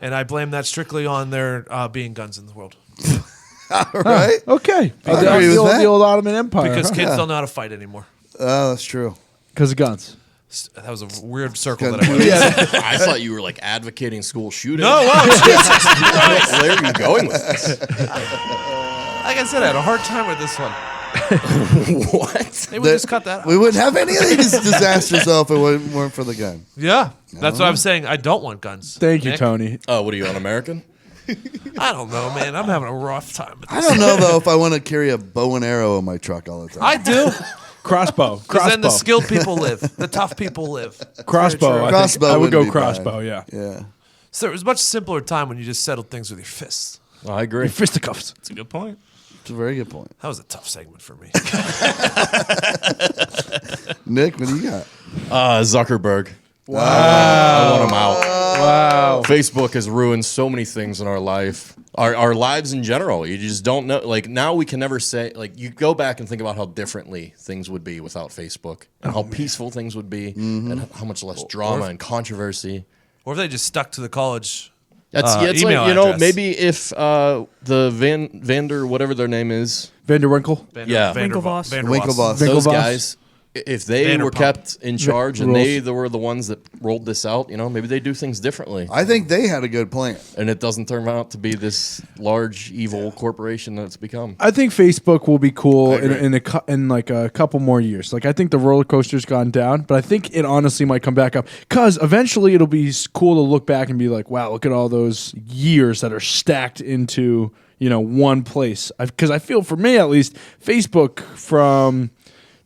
and I blame that strictly on there being guns in the world All right. Okay. I agree with that. The old Ottoman Empire. because kids don't know how to fight anymore. Oh, that's true. Because of guns. That was a weird circle that I went. I thought you were like advocating school shooting. No, well, Where are you going with this? like I said, I had a hard time with this one. What? Maybe we just cut that out. We wouldn't have any of these disasters though if it weren't for the gun. Yeah, that's what I'm saying. I don't want guns. Thank you, Nick. Tony. Oh, what are you, un-American? I don't know, man. I'm having a rough time with I this. don't know though if I want to carry a bow and arrow in my truck all the time. I do. Crossbow. Because then the Crossbow. skilled people live. The tough people live. Crossbow. I, Crossbow think I would go wouldn't be crossbow, bad. yeah. Yeah. So it was a much simpler time when you just settled things with your fists. I agree. Fisticuffs. That's a good point. It's a very good point. That was a tough segment for me. Nick, what do you got? Zuckerberg. Wow. I want him out. Wow. Facebook has ruined so many things in our life, our lives in general. You just don't know. Like now, we can never say. Like you go back and think about how differently things would be without Facebook, and how peaceful things would be, and how much less drama and controversy. Or if they just stuck to the college It's email like, address. maybe if the Vander, whatever their name is, Vanderwinkle. Yeah. Winklevoss. Winklevoss. those Winklevoss. guys, if they were Vanderpump. kept in charge and they Rules. were the ones that rolled this out, maybe they do things differently. I think they had a good plan. And it doesn't turn out to be this large evil corporation that it's become. I think Facebook will be cool I agree. in like a couple more years. Like I think the roller coaster's gone down, but I think it honestly might come back up because eventually it'll be cool to look back and be like, wow, look at all those years that are stacked into one place. Because I feel for me at least, Facebook from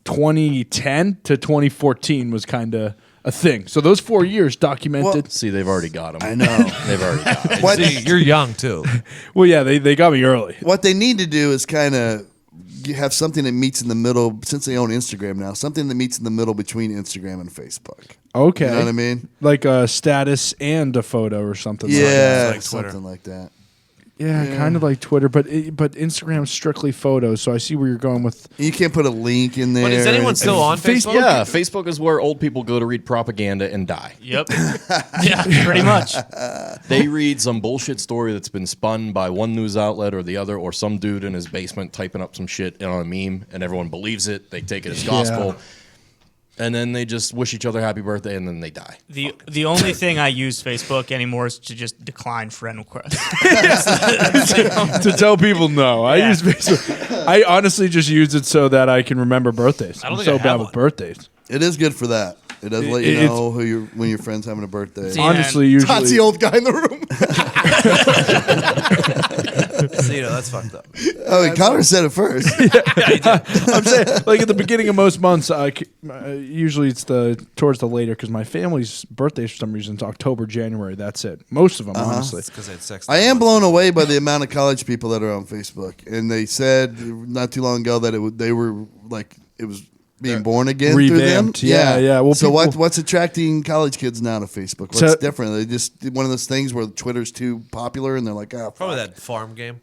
2010 to 2014 was kind of a thing. So those 4 years documented. See, they've alady got him. I know. They've already got him. What, See, you're young too. Well, yeah, they got me early. what they need to do is kind of have something that meets in the middle, since they own Instagram now, something that meets in the middle between Instagram and Facebook. Okay. You know what I mean? Like a status and a photo or something like that. Yeah, like Twitter. something like that. Yeah, kind of like Twitter, but Instagram's strictly photos, so I see where you're going with. You can't put a link in there. But is anyone still on Facebook? Yeah, Facebook is where old people go to read propaganda and die. Yep. Yeah, pretty much. They read some bullshit story that's been spun by one news outlet or the other, or some dude in his basement typing up some shit on a meme, and everyone believes it. They take it as gospel. And then they just wish each other happy birthday, and then they die. The only thing I use Facebook anymore is to just decline friend requests. To tell people no. I Yeah. use Facebook. I honestly just use it so that I can remember birthdays. I don't I'm think so I bad have with one. birthdays. It is good for that. It does let you it's- know when your friend's having a birthday. Yeah. Honestly, Todd's the usually. old guy in the room. See, that's fucked up. Oh, Connor said it first. I'm saying, like at the beginning of most months, usually it's towards the later because my family's birthdays for some reason is October, January. That's it. Most of them, honestly. Because I had sex. I am blown away by the amount of college people that are on Facebook, and they said not too long ago that they were like it was being born again Revamped. through them. Yeah. Well, so people- what's attracting college kids now to Facebook? What's So- different? They just did one of those things where Twitter's too popular, and they're like, oh, Probably fuck. that farm game.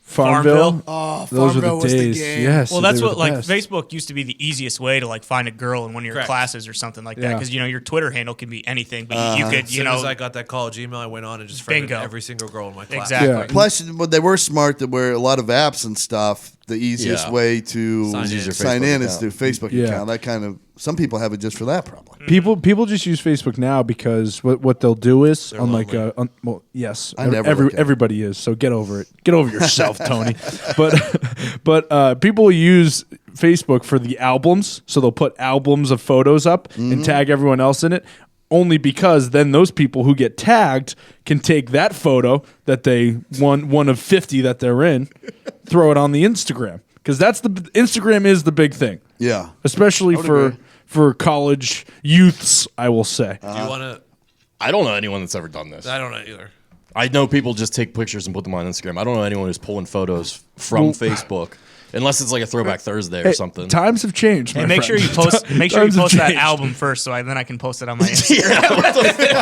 Farmville. Oh, Those were Farmville the was the days. game. Yes. Well, they that's were what the like best. Facebook used to be the easiest way to like find a girl in one of your Correct. classes or something like that Yeah. because your Twitter handle can be anything, but you could As soon as I got that college email, I went on and just friended Bingo. every single girl in my class. Exactly. Yeah. Plus, but they were smart that where a lot of apps and stuff the easiest Yeah. way to Sign in in. is through Facebook Yeah. account. That kind of some people have it just for that problem. People just use Facebook now because what they'll do is well, yes, I never look at it. everybody is. So get over it. Get over yourself, Tony. But people use Facebook for the albums, so they'll put albums of photos up Mm-hmm. and tag everyone else in it. Only because then those people who get tagged can take that photo that they one of 50 that they're in, throw it on the Instagram, because Instagram is the big thing. Yeah. Especially agree. for college youths, I will say. Do you want to? I don't know anyone that's ever done this. I don't know either. I know people just take pictures and put them on Instagram. I don't know anyone who's pulling photos from Facebook, unless it's like a Throwback Thursday or something. Times have changed. Hey, my make sure friend. you post. Make sure you Times have post that changed. album first, so then I can post it on my Instagram.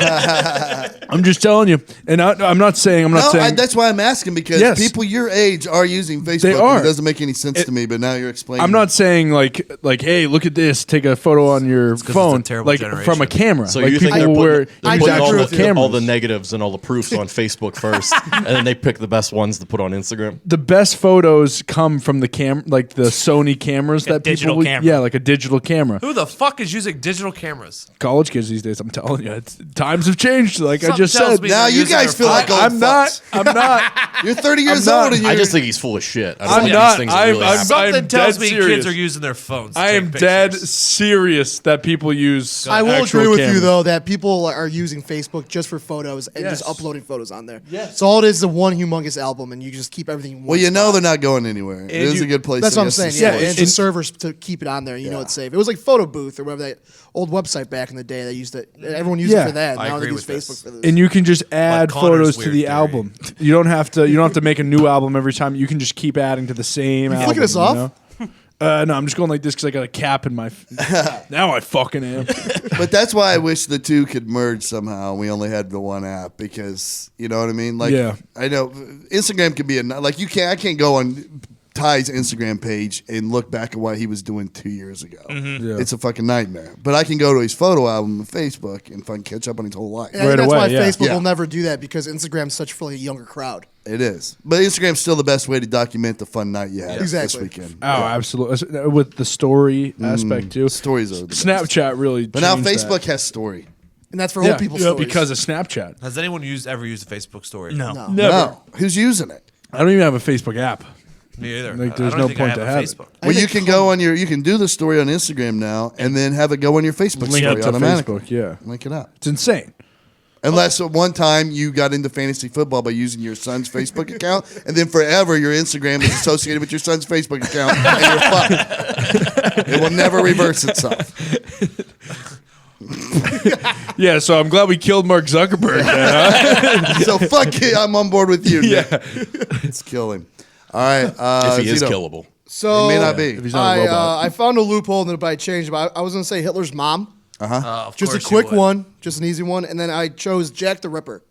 I'm just telling you, and I'm not saying. That's why I'm asking, because Yes. people your age are using Facebook. They are. It doesn't make any sense to me, but now you're explaining. I'm not saying like, hey, look at this. Take a photo on your 'cause it's a phone, terrible like generation. from a camera. So like you think people they're wear putting, I they're putting agree all, with you. cameras. all the negatives and all the proofs on Facebook first, and then they pick the best ones to put on Instagram? The best photos come from the like the Sony cameras Like a that people digital would- camera. yeah, like a digital camera. Who the fuck is using digital cameras? College kids these days, I'm telling you, times have changed. Like I Something just tells said, me Now they're you using guys their feel like phone. old I'm not. fucks. I'm not. You're 30 years not. old and you're I just think he's full of shit. I don't I'm think not. these things I'm- really I'm- happen. Something I'm tells dead me serious. kids are using their phones. To I take am dead pictures. serious that people use. I will actual agree with you cameras. though that people are using Facebook just for photos and Yes. just uploading photos on there. Yes. So all it is the one humongous album, and you just keep everything. In one Well, you know spot. they're not going anywhere. It is you- a good place. That's to what I'm get saying. some Yeah, stuff. and it's servers to keep it on there. You know Yeah. it's safe. It was like Photo Booth or whatever that old website back in the day. They used it. Everyone used Yeah. it for that. I Now they agree use with Facebook this. for this. And you can just add Connor's photos to weird the theory. album. You don't have to make a new album every time. You can just keep adding to the same album. flicking us you off? know? No, I'm just going like this because I got a cap in my. Now I fucking am. But that's why I wish the two could merge somehow. We only had the one app, because you know what I mean. Like, Yeah. I know Instagram can be like you can't. I can't go on Ty's Instagram page and look back at what he was doing 2 years ago. Yeah. It's a fucking nightmare. But I can go to his photo album on Facebook and fucking catch up on his whole life. And I think Right that's away, why yeah. Facebook Yeah. will never do that, because Instagram's such for a younger crowd. It is. But Instagram's still the best way to document the fun night you had Exactly. this weekend. Oh, absolutely. With the story aspect too. Stories are the best. Snapchat really. But now changed Facebook that. has story. And that's for Yeah, old people's yeah, stories. because of Snapchat. Has anyone ever used a Facebook story? No. No. Never. No. Who's using it? I don't even have a Facebook app. Me either. Like, I there's don't no think point I to a have it. Facebook. Well, you can go on you can do the story on Instagram now and then have it go on your Facebook Link story it to automatically. Facebook. Yeah, Link it up. it's insane. Unless at one time you got into fantasy football by using your son's Facebook account, and then forever your Instagram is associated with your son's Facebook account, and you're fucked. It will never reverse itself. Yeah, so I'm glad we killed Mark Zuckerberg. Then, huh? So fuck it, I'm on board with you. Nick. Yeah. Let's kill him. All right. If he is Zito. killable. So He may not be. If he's not a robot. I found a loophole and I changed it. But I was going to say Hitler's mom. Of Just a course you quick would. one, just an easy one, and then I chose Jack the Ripper.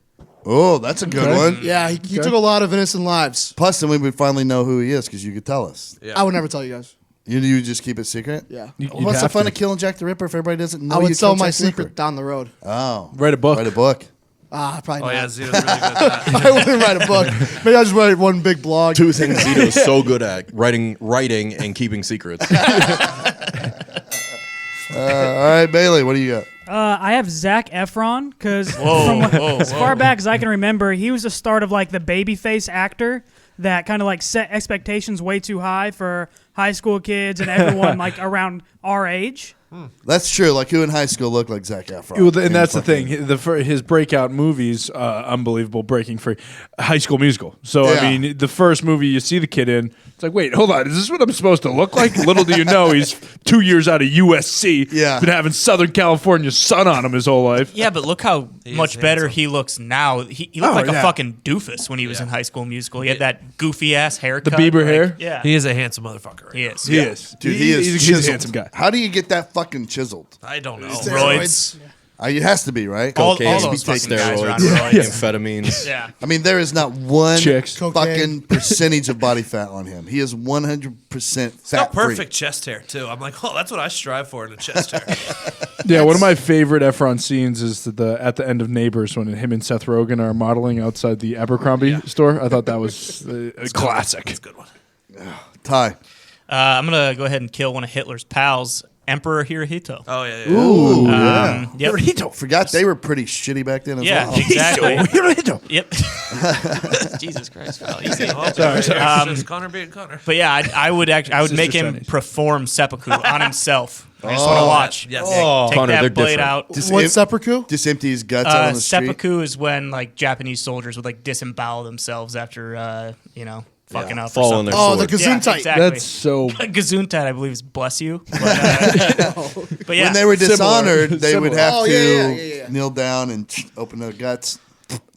Oh, that's a good Okay. one. Yeah, he took a lot of innocent lives. Plus, then we would finally know who he is because you could tell us. Yeah. I would never tell you guys. You just keep it secret? Yeah. You'd What's the have fun to. of killing Jack the Ripper if everybody doesn't know I would you sell killed my Jack the Ripper? secret down the road. Oh. Write a book. Write a book. Probably Oh not. yeah, Zito's really good at that. I wouldn't write a book. Maybe I'll just write one big blog. Two things Zito's so good at: writing, and keeping secrets. All right, Bailey, what do you got? I have Zac Efron because Whoa, as far back as I can remember, he was the start of like the babyface actor that kind of like set expectations way too high for high school kids and everyone like around our age. That's true. Like, who in high school looked like Zac Efron? Well, and that's the thing. His breakout movies, unbelievable, breaking free, High School Musical. So Yeah. I mean, the first movie you see the kid in, it's like, wait, hold on, is this what I'm supposed to look like? Little do you know, he's 2 years out of USC. Yeah. Been having Southern California sun on him his whole life. Yeah, but look how much is better handsome. he looks now. He looked like yeah. a fucking doofus when he was in High School Musical. He had that goofy ass haircut. The Bieber like- hair? Yeah. He is a handsome motherfucker. Right He now. is. He is, Dude, he is He's a chiseled. handsome guy. How do you get that fucking chiseled? I don't know. Roids. It has to be, right? All Cocaine, those fucking guys are on steroids, roids. amphetamines. Yeah. I mean, there is not one Chicks. fucking Cocaine. percentage of body fat on him. He is 100% He's got fat free. perfect chest hair too. I'm like, oh, that's what I strive for in a chest hair. Yeah, one of my favorite Efron scenes is at the end of Neighbors when him and Seth Rogen are modeling outside the Abercrombie store. I thought that was a classic. That's a good one. Ty. I'm gonna go ahead and kill one of Hitler's pals, Emperor Hirohito. Oh yeah. Ooh, yeah. Yep. Hirohito. Forgot they were pretty shitty back then as Yeah, well. exactly. Hirohito. Yep. Jesus Christ, pal. Easy. Sorry. Connor being Connor. But yeah, I would make him Chinese. perform seppuku on himself. I just want to watch. Yes. Take Connor, they're that blade different. out. What's seppuku? Just empty his guts out on the street. Seppuku is when like Japanese soldiers would like disembowel themselves after fucking up. Fall or on their something. Oh, the sword. Gesundheit. Exactly. That's so. Gesundheit, I believe, is bless you. But yeah, When they were dishonored, they would Similar. have Oh, to yeah. kneel down and open their guts.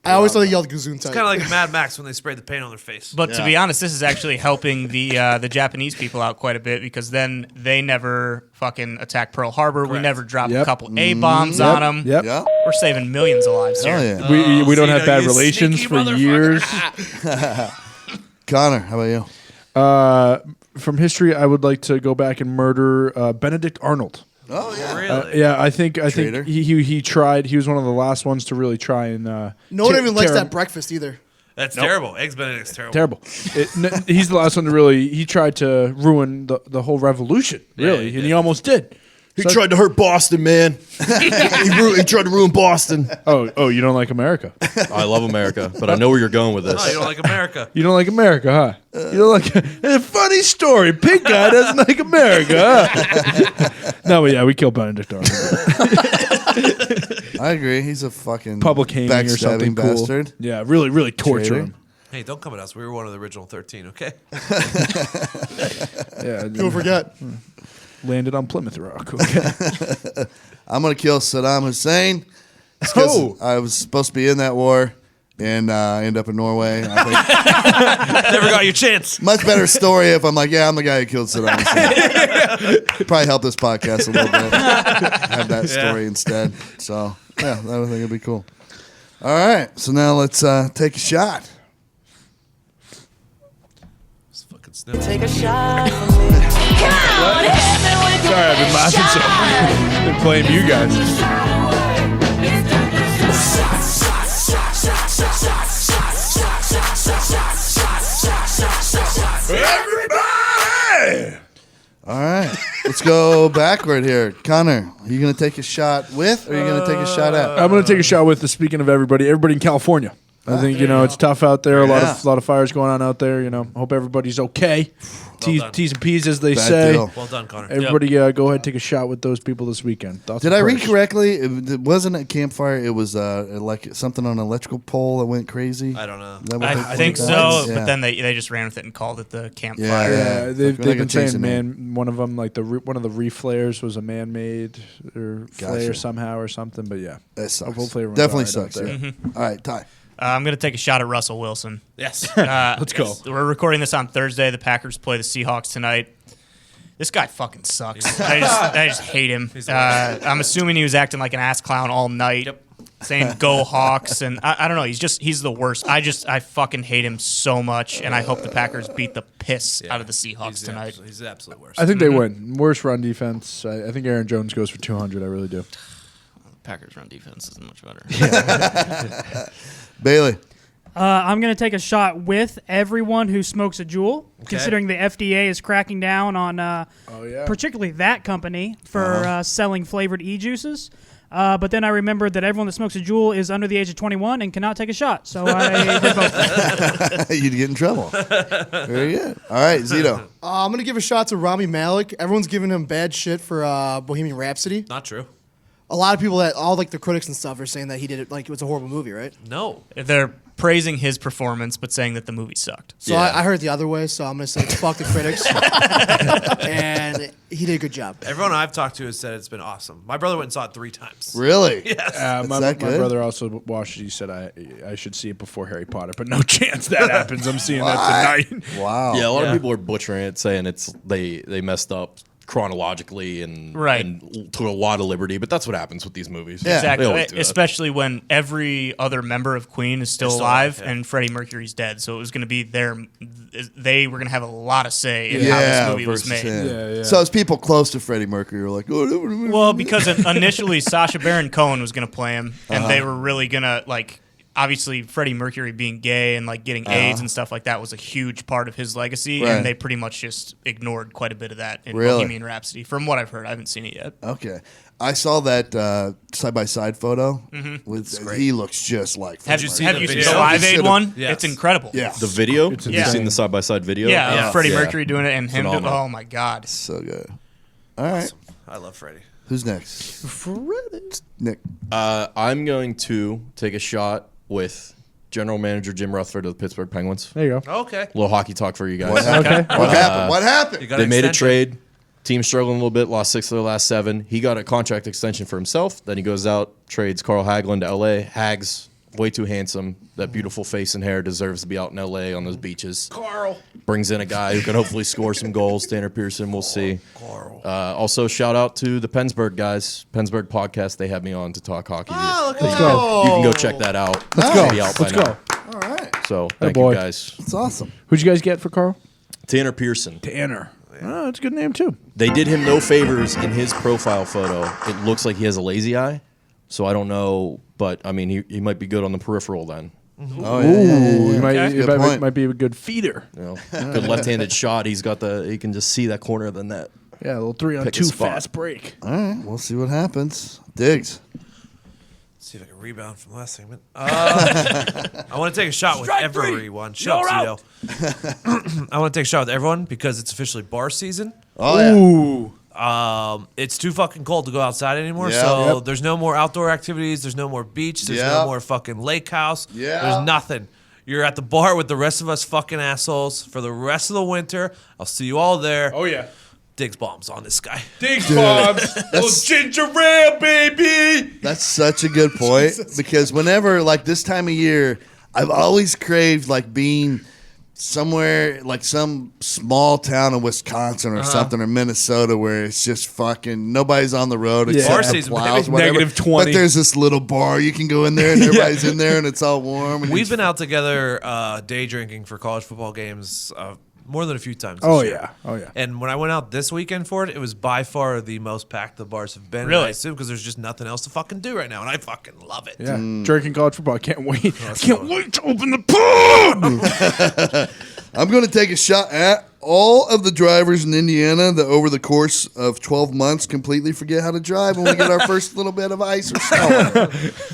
I always thought they yelled Gesundheit. Kind of like Mad Max when they sprayed the paint on their face. But to be honest, this is actually helping the Japanese people out quite a bit because then they never fucking attack Pearl Harbor. We Correct. never drop a Yep. couple A-bombs on them. Yep. Yeah. We're saving millions of lives here. Hell yeah. We don't see, have bad you relations sneaky for motherfucker. years. Connor, how about you? From history, I would like to go back and murder Benedict Arnold. Oh, yeah. Really? Yeah, I think Traitor. he tried. He was one of the last ones to really try and. No one even likes that breakfast either. That's terrible. Eggs Benedict's terrible. Terrible. He's the last one to really. He tried to ruin the whole revolution. Really, he and did. he almost did. He tried to hurt Boston, man. he tried to ruin Boston. Oh, you don't like America? I love America, but I know where you're going with Oh, you this. don't like America. You don't like America, huh? You don't like. A funny story. Pink guy doesn't like America. Huh? No, but yeah, we killed Benedict Arnold. I agree. He's a fucking Public hanging or something backstabbing cool. bastard. Yeah, really torture Traitor. him. Hey, don't come at us. We were one of the original 13, okay? Yeah, Don't forget. landed on Plymouth Rock. Okay. I'm going to kill Saddam Hussein. It's 'cause Oh. I was supposed to be in that war and end up in Norway. I think Never got your chance. much better story if I'm like, yeah, I'm the guy who killed Saddam Hussein. Probably help this podcast a little bit. Have that story instead. So, yeah, I think it'd be cool. All right, so now let's take a shot. It's fucking sniff. Take a shot from me. Sorry, I've been laughing so much. Been playing you guys. Everybody! All right, let's go backward here. Connor, are you going to take a shot with or are you going to take a shot at? I'm going to take a shot with the speaking of everybody in California. I think it's tough out there. A Yeah. lot of fires going on out there. I hope everybody's okay. done. T's and P's as they Bad say. deal. Well done, Connor. Everybody, go ahead and take a shot with those people this weekend. Thoughts Did and I read prayers. correctly? It wasn't a campfire. It was like something on an electrical pole that went crazy. I don't know. Is that what I they think called so, it? Yeah. but then they just ran with it and called it the campfire. Yeah. Yeah, they've Like a been chasing saying, man. man, one of them, like one of the reflares was a man-made or flare Gotcha. somehow or something. But yeah, That sucks. hopefully everyone's Definitely all right out sucks. there. Yeah. All right, Ty. I'm going to take a shot at Russell Wilson. Yes. Let's go. We're recording this on Thursday. The Packers play the Seahawks tonight. This guy fucking sucks. I just hate him. I'm assuming he was acting like an ass clown all night, saying "Go Hawks," and I don't know. He's the worst. I fucking hate him so much, and I hope the Packers beat the piss out of the Seahawks tonight. He's the absolute worst. I think they win. Worst run defense. I think Aaron Jones goes for 200. I really do. Packers run defense isn't much better. Bailey. I'm going to take a shot with everyone who smokes a Juul, considering the FDA is cracking down on particularly that company for selling flavored e-juices. But then I remembered that everyone that smokes a Juul is under the age of 21 and cannot take a shot. So I revoked that. You'd get in trouble. Very good. All right, Zito. I'm going to give a shot to Rami Malek. Everyone's giving him bad shit for Bohemian Rhapsody. Not true. A lot of people all like the critics and stuff are saying that he did it like it was a horrible movie, right? No. They're praising his performance, but saying that the movie sucked. So I heard the other way, so I'm going to say fuck the critics. And he did a good job. Everyone I've talked to has said it's been awesome. My brother went and saw it 3 times. Really? Yes. My that good? brother also watched it. He said I should see it before Harry Potter, but no chance that happens. I'm seeing that tonight. Wow. Yeah, a lot of people are butchering it, saying they messed up chronologically and took a lot of liberty, but that's what happens with these movies. Yeah. They always Exactly. do that. Especially when every other member of Queen is still alive and Freddie Mercury's dead. So it was going to be they were going to have a lot of say in how this movie was versus made. him. Yeah. So as people close to Freddie Mercury were like, oh, Well, because initially Sacha Baron Cohen was going to play him, and they were really going to obviously Freddie Mercury being gay and like getting AIDS and stuff like that was a huge part of his legacy, Right. and they pretty much just ignored quite a bit of that in Really? Bohemian Rhapsody. From what I've heard, I haven't seen it yet. Okay. I saw that side-by-side photo. With He looks just like Have Freddie you Mercury. seen the the video? Live Aid Should've- one? Yes. It's incredible. Yeah. The video? Have you insane. seen the side-by-side video? Yeah, Freddie Yeah. Mercury doing it and him doing, Phenomenal. oh my God. So good. All right. I love Freddie. Who's next? Nick. I'm going to take a shot with General Manager Jim Rutherford of the Pittsburgh Penguins. There you go. Okay. A little hockey talk for you guys. What happened? Okay. What happened? What happened? You got They an made a extension. trade. Team struggling a little bit, lost 6 of their last 7. He got a contract extension for himself. Then he goes out, trades Carl Hagelin to LA. Hags, way too handsome. That beautiful face and hair deserves to be out in LA on those beaches. Carl. Brings in a guy who can hopefully score some goals. Tanner Pearson, we'll see. Also, shout out to the Pennsburg guys. Pennsburg podcast. They had me on to talk hockey. Let's go. You can go check that out. Let's It'll go. be out by Let's now. go. All right. So thank boy. you guys. It's awesome. Who'd you guys get for Carl? Tanner Pearson. Tanner. Oh, that's a good name too. They did him no favors in his profile photo. It looks like he has a lazy eye. So I don't know, but I mean, he might be good on the peripheral then. Oh, yeah. He might, Okay. he Good might, point. might be a good feeder. You know, good left-handed shot. He can just see that corner of the net. Yeah, a little 3-on-2 Pick a spot. fast break. All right. We'll see what happens. Diggs. See if I can rebound from the last segment. I want to take a shot with everyone. Shut up, Tito. I want to take a shot with everyone because it's officially bar season. Oh, yeah. Ooh. It's too fucking cold to go outside anymore. Yeah. So Yep. there's no more outdoor activities. There's no more beach. There's Yeah. no more fucking lake house. Yeah. There's nothing. You're at the bar with the rest of us fucking assholes for the rest of the winter. I'll see you all there. Oh, yeah. Diggs bombs on this guy. Diggs bombs. Little ginger ale, baby. That's such a good point because whenever, like this time of year, I've always craved like being somewhere like some small town in Wisconsin or something or Minnesota where it's just fucking nobody's on the road except Bar the season, plows, baby. whatever. Negative 20. But there's this little bar you can go in there and everybody's in there and it's all warm. And We've been out together day drinking for college football games more than a few times. This Oh, year. yeah. Oh, yeah. And when I went out this weekend for it, it was by far the most packed the bars have been. Really? And I assume because there's just nothing else to fucking do right now, and I fucking love it. Yeah. Drinking college football. I can't wait. I can't wait to open the pub. I'm going to take a shot at all of the drivers in Indiana that over the course of 12 months completely forget how to drive when we get our first little bit of ice or snow.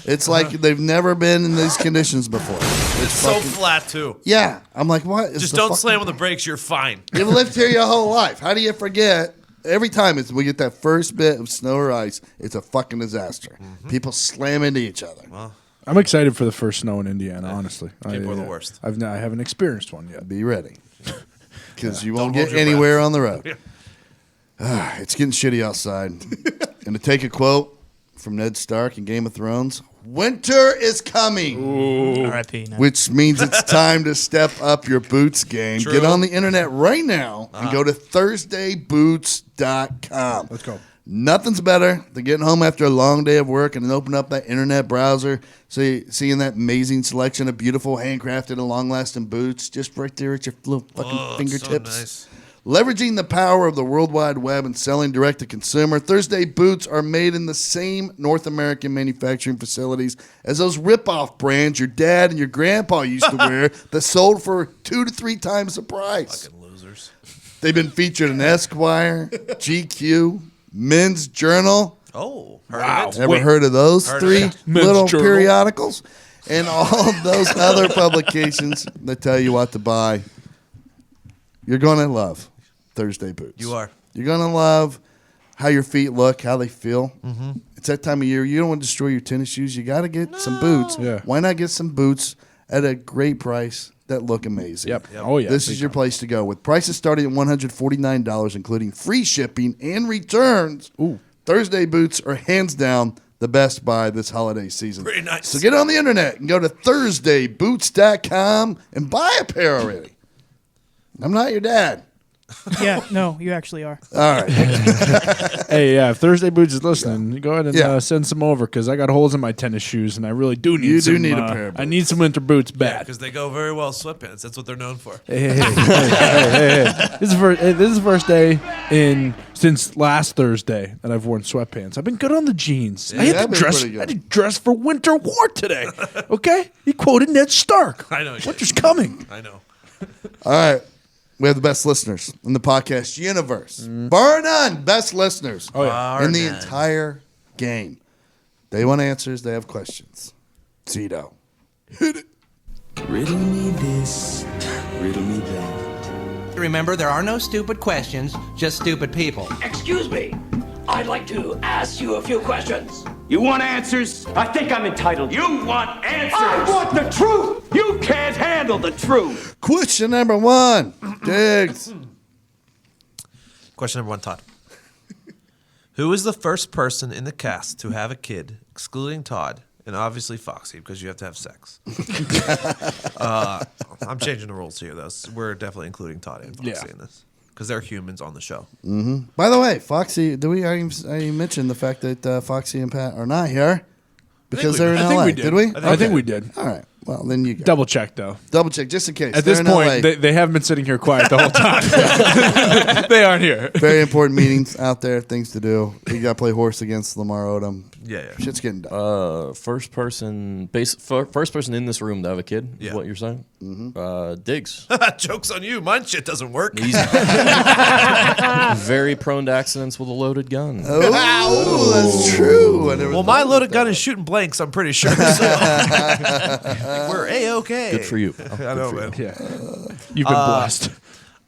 It's like they've never been in these conditions before. It's so flat too. Yeah. I'm like, what? It's Just the don't fucking- slam on the brakes. You're fine. You've lived here your whole life. How do you forget? Every time we get that first bit of snow or ice, it's a fucking disaster. People slam into each other. I'm excited for the first snow in Indiana, honestly. People are the worst. I haven't experienced one yet. Be ready. Because you won't Don't hold get your anywhere breath. on the road. It's getting shitty outside. And to take a quote from Ned Stark in Game of Thrones, winter is coming. R.I.P. Ned. Which means it's time to step up your boots game. True. Get on the internet right now and go to ThursdayBoots.com. Let's go. Nothing's better than getting home after a long day of work and then open up that internet browser, seeing that amazing selection of beautiful handcrafted and long-lasting boots just right there at your little fucking fingertips. So nice. Leveraging the power of the World Wide Web and selling direct to consumer, Thursday boots are made in the same North American manufacturing facilities as those rip-off brands your dad and your grandpa used to wear that sold for 2 to 3 times the price. Fucking losers. They've been featured in Esquire, GQ, Men's Journal. Oh, heard of it? Ever heard of those Heard of 3 it. Men's little Journal. periodicals? And all those other publications that tell you what to buy. You're going to love Thursday boots. You are. You're going to love how your feet look, how they feel. It's that time of year. You don't want to destroy your tennis shoes. You got to get some boots. Yeah. Why not get some boots at a great price that look amazing? Yep. Oh, yeah. This is your place to go. With prices starting at $149, including free shipping and returns, Thursday boots are hands down the best buy this holiday season. Pretty nice. So get on the internet and go to ThursdayBoots.com and buy a pair already. I'm not your dad. Yeah, no, you actually are. All right. Hey, yeah, if Thursday Boots is listening, you go ahead and Yeah. send some over because I got holes in my tennis shoes and I really do need You some. do need a pair of I need some winter boots bad. Because they go very well with sweatpants. That's what they're known for. Hey. This is the first day since last Thursday that I've worn sweatpants. I've been good on the jeans. Yeah, I you've had to been dress. pretty good. I had to dress for winter war today. Okay, he quoted Ned Stark. I know you did. Winter's coming. I know. All right. We have the best listeners in the podcast universe. Bar none, best listeners in the entire game. They want answers. They have questions. Zito. Hit it. Riddle me this, riddle me that. Remember, there are no stupid questions, just stupid people. Excuse me. I'd like to ask you a few questions. You want answers? I think I'm entitled. You want answers? I want the truth! You can't handle the truth! Question number 1. Diggs. Question number 1, Todd. Who is the first person in the cast to have a kid, excluding Todd, and obviously Foxy, because you have to have sex? I'm changing the rules here, though. We're definitely including Todd and Foxy in this, because they're humans on the show. By the way, Foxy, I mentioned the fact that Foxy and Pat are not here because they're in LA. Did we? I think we did. All right. Well, then you go. Double check though. Double check just in case. At They're this in point, LA. they haven't been sitting here quiet the whole time. They aren't here. Very important meetings out there, things to do. You got to play horse against Lamar Odom. Yeah. Shit's getting done. First person in this room to have a kid. Yeah. Is what you're saying? Diggs. Joke's on you. Mine shit doesn't work. He's very prone to accidents with a loaded gun. Oh, that's true. I never Well, thought my about loaded that. gun is shooting blanks, I'm pretty sure. So. We're A-okay. Good for you. I know, man. Yeah, you've been blessed.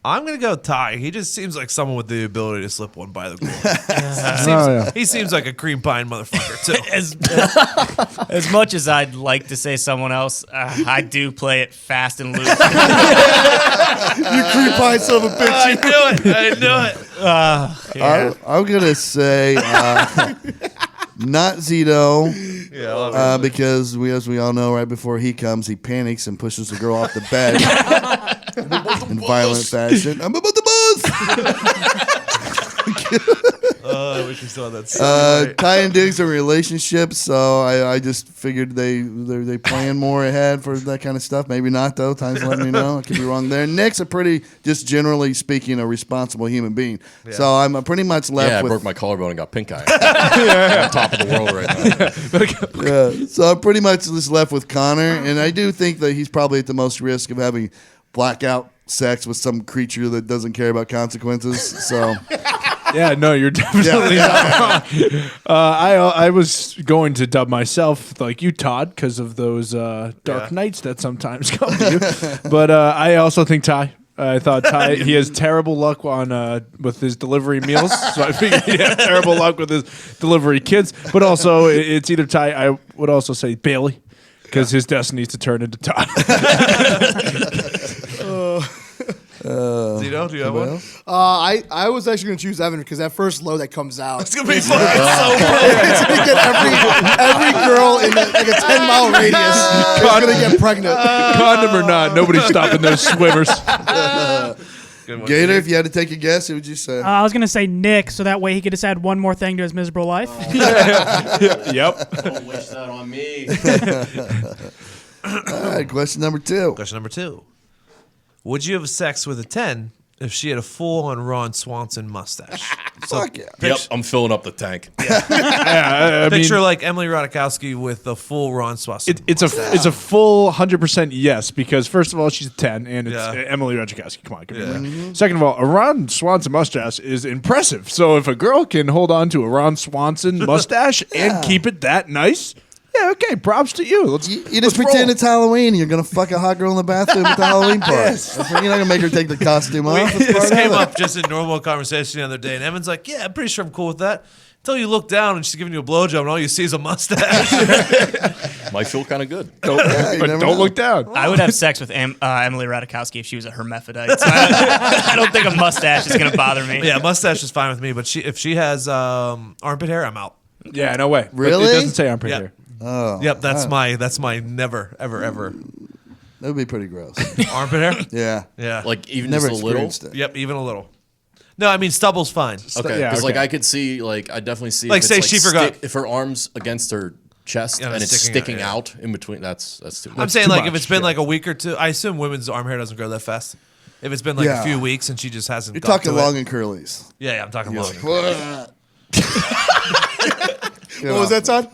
I'm going to go Ty. He just seems like someone with the ability to slip one by the glove. He seems like a cream pine motherfucker, too. As much as I'd like to say someone else, I do play it fast and loose. You creep pie son of a bitch. I knew it. I'm going to say not Zito. Yeah, because as we all know, right before he comes, he panics and pushes the girl off the bed in violent fashion. I'm about to buzz. I wish we saw that. Ty and Diggs are relationships, so I just figured they plan more ahead for that kind of stuff. Maybe not though. Ty's letting me know. I could be wrong there. Nick's a pretty, just generally speaking, a responsible human being. Yeah. So I'm pretty much left. I with... broke my collarbone and got pink eye. I'm on top of the world right now. Yeah. So I'm pretty much just left with Connor, and I do think that he's probably at the most risk of having blackout sex with some creature that doesn't care about consequences. So. Yeah, no, you're definitely not wrong. I was going to dub myself like you, Todd, because of those dark nights that sometimes come to you. But I also think Ty. I thought Ty, he has terrible luck on with his delivery meals, so I figured he'd have terrible luck with his delivery kids. But also, it's either Ty. I would also say Bailey, because his destiny is to turn into Todd. Zito, do you have one? I was actually going to choose Evan because that first load that comes out. It's going to be fucking so It's going to get every girl in like a 10-mile radius is going to get pregnant. Condom or not, nobody's stopping those swimmers. Gator, if you had to take a guess, who would you say? I was going to say Nick, so that way he could just add one more thing to his miserable life. Yep. Don't wish that on me. All right, question number 2. Question number 2. Would you have sex with a 10 if she had a full-on Ron Swanson mustache? Fuck yeah. Yep, I'm filling up the tank. I Picture mean, like Emily Ratajkowski with a full Ron Swanson. it's a full 100% yes, because first of all, she's 10, and it's Emily Ratajkowski. Come on, give me a break. Second of all, a Ron Swanson mustache is impressive. So if a girl can hold on to a Ron Swanson mustache and keep it that nice, yeah, okay, props to you. You just pretend it's Halloween and you're going to fuck a hot girl in the bathroom at the Halloween party. You're not going to make her take the costume off. It's part This of came it. up just in normal conversation the other day, and Evan's like, yeah, I'm pretty sure I'm cool with that. Until you look down and she's giving you a blowjob and all you see is a mustache. Might feel kind of good. you but never don't know. look down. I would have sex with Emily Ratajkowski if she was a hermaphrodite. So I don't think a mustache is going to bother me. Yeah, mustache is fine with me, but if she has armpit hair, I'm out. Yeah, no way. But Really? it doesn't say armpit Yeah. hair. Oh. Yep, that's my never, ever, ever. That would be pretty gross. Armpit hair? Yeah. Yeah. Like even Never just a little. experienced it. Yep, even a little. No, I mean stubble's fine. Okay, Yeah, because okay. like I could see, like I definitely see, Like, if say it's, she forgot. if her arms against her chest Yeah, and it's sticking sticking out, out in between. That's too much. I'm saying too like much, if it's been yeah. like a week or two, I assume women's arm hair doesn't grow that fast. If it's been like a few weeks and she just hasn't. You're got talking to it. long and curlies. Yeah, I'm talking long. What was that, Todd?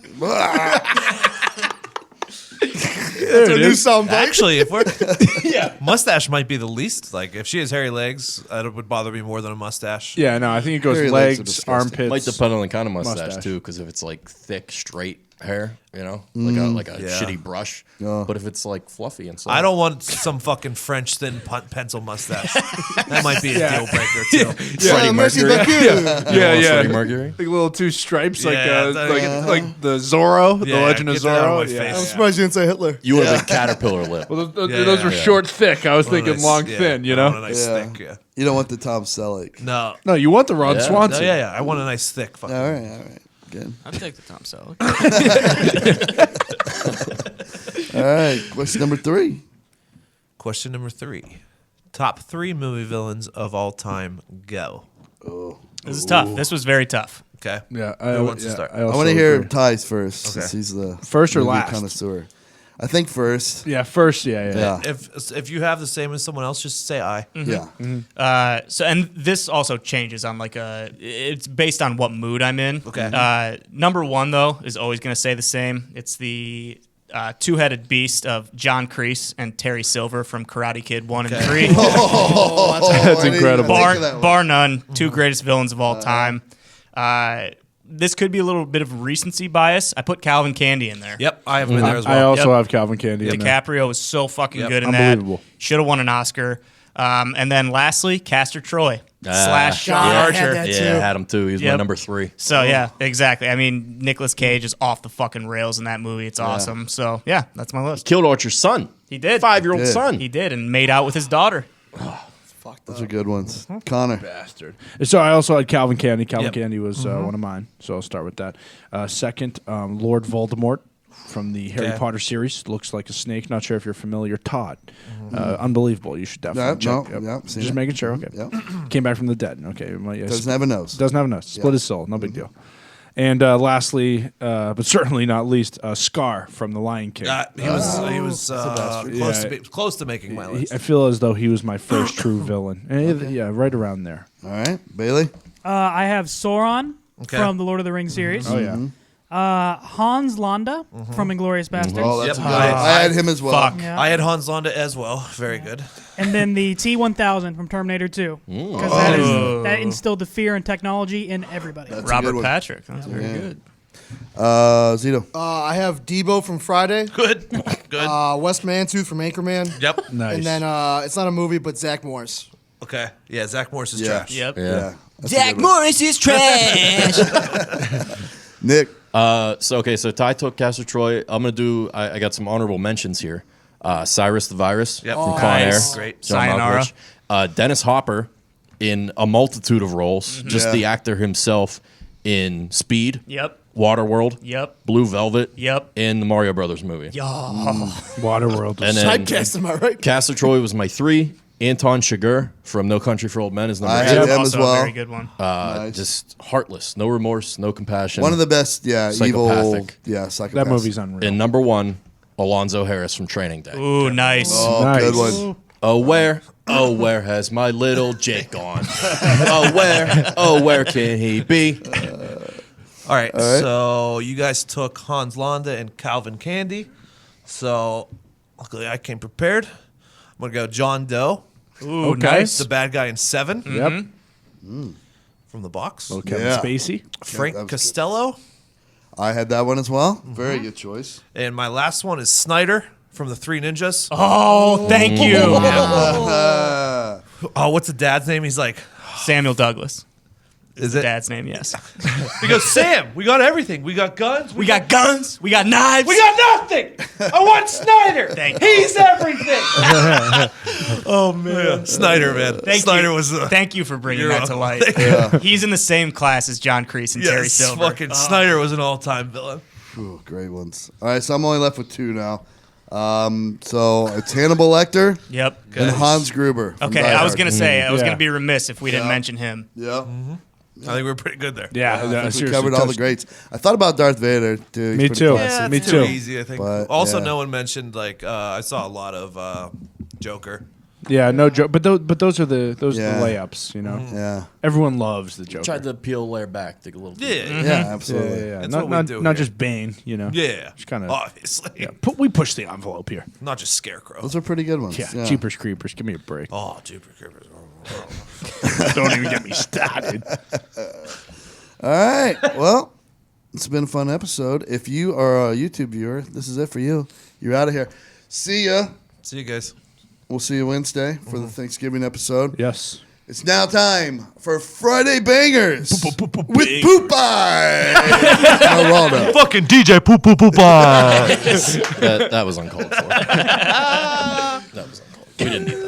That's a new sound bite. Actually, if we're mustache might be the least. Like if she has hairy legs, that would bother me more than a mustache. Yeah, no, I think it goes Hairy legs are legs, disgusting. armpits. Might depend on the kind of mustache, mustache. too, because if it's like thick, straight hair, like a shitty brush. But if it's like fluffy and stuff, I don't want some fucking French thin pencil mustache. That might be a deal breaker too. Freddie Merci Mercury. beaucoup. Freddie Mercury. Like little two stripes, Yeah, like the Zorro, the Yeah, Legend of get that out Zorro. of my Yeah. face. I'm surprised you didn't say Hitler. You would have been caterpillar lip. Well, Yeah, those were yeah. short, thick. I was I want a thinking nice- long, yeah, thin. You I want know. a nice thick. Yeah. You don't want the Tom Selleck. No. No, you want the Ron Yeah. Swanson. No, yeah. I want a nice thick. Fucking. All right. Good. I'd take the Tom Selleck. All right. Question number 3. Question number 3. Top 3 movie villains of all time. Go. This is tough. This was very tough. Okay. Yeah, Who wants to start? I want to hear Ty's first. Since he's the First or movie last? connoisseur. I think first. Yeah, first. Yeah. Yeah. If you have the same as someone else, just say I. Yeah. So and this also changes on it's based on what mood I'm in. Okay. Number 1 though is always going to say the same. It's the two-headed beast of John Kreese and Terry Silver from Karate Kid 1 and 3. That's incredible. Bar none, 2 greatest villains of all time. This could be a little bit of recency bias. I put Calvin Candy in there. Yep. I have him in there as I well. also have Calvin Candy. in there. DiCaprio was so fucking Yep. good in that. Unbelievable. Should have won an Oscar. And then lastly, Castor Troy slash Sean God, I had Archer. that Yeah, too. I had him too. He was my Yep. number 3. So yeah, exactly. I mean, Nicolas Cage is off the fucking rails in that movie. It's awesome. So yeah, that's my list. Killed Archer's son. He did. 5-year-old Did. son. He did, and made out with his daughter. Those are good ones. Connor. Bastard. So I also had Calvin Candy. Calvin Yep. Candy was one of mine. So I'll start with that. Second, Lord Voldemort from the Harry Okay. Potter series. Looks like a snake. Not sure if you're familiar. Todd. Unbelievable. You should definitely check. Seen Just it. making sure. Okay. Yep. Came back from the dead. Okay. Well, yes. Doesn't have a nose. Doesn't have a nose. Split his soul. No big deal. And lastly, but certainly not least, Scar from The Lion King. He was close to making my list. I feel as though he was my first true villain. Yeah, right around there. All right. Bailey. I have Sauron Okay. from the Lord of the Rings series. Oh yeah. Hans Landa from Inglourious Bastards. Oh, that's Yep. good. I had him as well. Fuck. Yeah. I had Hans Landa as well. Very good. And then the T-1000 from Terminator 2. Because that instilled the fear and technology in everybody. That's a good Robert one. Patrick. That's very good. Zito. I have Debo from Friday. Good. Good. Wes Mantooth from Anchorman. Yep. Nice. And then it's not a movie, but Zach Morris. Okay. Yeah, Zach Morris is Yeah. trash. Yep. Yeah. That's a Zach good one. Morris is trash. Nick. So Ty took Castor Troy. I'm gonna do. I got some honorable mentions here. Cyrus the Virus Yep. from Con Nice. Air. Great. John Sayonara. Malkovich. Dennis Hopper in a multitude of roles. Just Yeah. the actor himself in Speed, Yep. Waterworld, Yep. Blue Velvet, Yep. in the Mario Brothers movie. Waterworld. And then Typecast, am I right? Castor Troy was my 3. Anton Chigurh from No Country for Old Men is number I 2. had him as Also a well. very good one. Nice. Just heartless, no remorse, no compassion. One of the best, evil, Psychopathic. psychopaths. That movie's unreal. And number 1, Alonzo Harris from Training Day. Ooh, nice. Oh, Nice. good one. Oh where has my little Jake gone? Oh where can he be? All right. So you guys took Hans Landa and Calvin Candy. So luckily I came prepared. I'm going to go John Doe, Ooh, Okay. nice. the bad guy in 7 Yep. from the box. Little Kevin Yeah. Spacey. Frank that was good. Costello. I had that one as well. Very good choice. And my last one is Snyder from the Three Ninjas. Oh, thank you. Oh, what's the dad's name? He's like, Samuel Douglas. is it? Dad's name, yes. He goes, Sam, we got everything. We got guns. We got guns. We got knives. We got nothing. I want Snyder. Thank He's everything. Oh man, Snyder, man. Thank Snyder you. was. Thank you for bringing You're that to welcome. light. He's in the same class as John Kreese and Terry Yes, Silver. fucking Snyder was an all-time villain. Ooh, great ones. All right, so I'm only left with 2 now. So it's Hannibal Lecter Yep. and Hans Gruber. from Okay, Die I was Hard. gonna say I was Yeah. gonna be remiss if we didn't mention him. Yeah. I think we're pretty good there. Yeah, I think we seriously, covered all the touched- greats. I thought about Darth Vader too. He's Me pretty too. classy. Yeah, Me it's too. too easy, I think. But, Also, yeah. no one mentioned like I saw a lot of Joker. Yeah, no joke. But those are the layups. You know. Yeah. Everyone loves the Joker. Tried to peel layer back, dig a little. Yeah. Yeah, absolutely. Yeah. That's Not, what we do not here. just Bane. You know. Yeah. Just kind of. Obviously. Yeah. We push the envelope here. Not just Scarecrow. Those are pretty good ones. Yeah. Jeepers Creepers. Give me a break. Oh, Jeepers Creepers. Don't even get me started. All right. Well, it's been a fun episode. If you are a YouTube viewer, this is it for you. You're out of here. See ya. See you guys. We'll see you Wednesday for the Thanksgiving episode. Yes. It's now time for Friday Bangerz with Poopeye. Geraldo. Fucking DJ Poop Poop Poop. That was uncalled for. That was uncalled for. We didn't need that.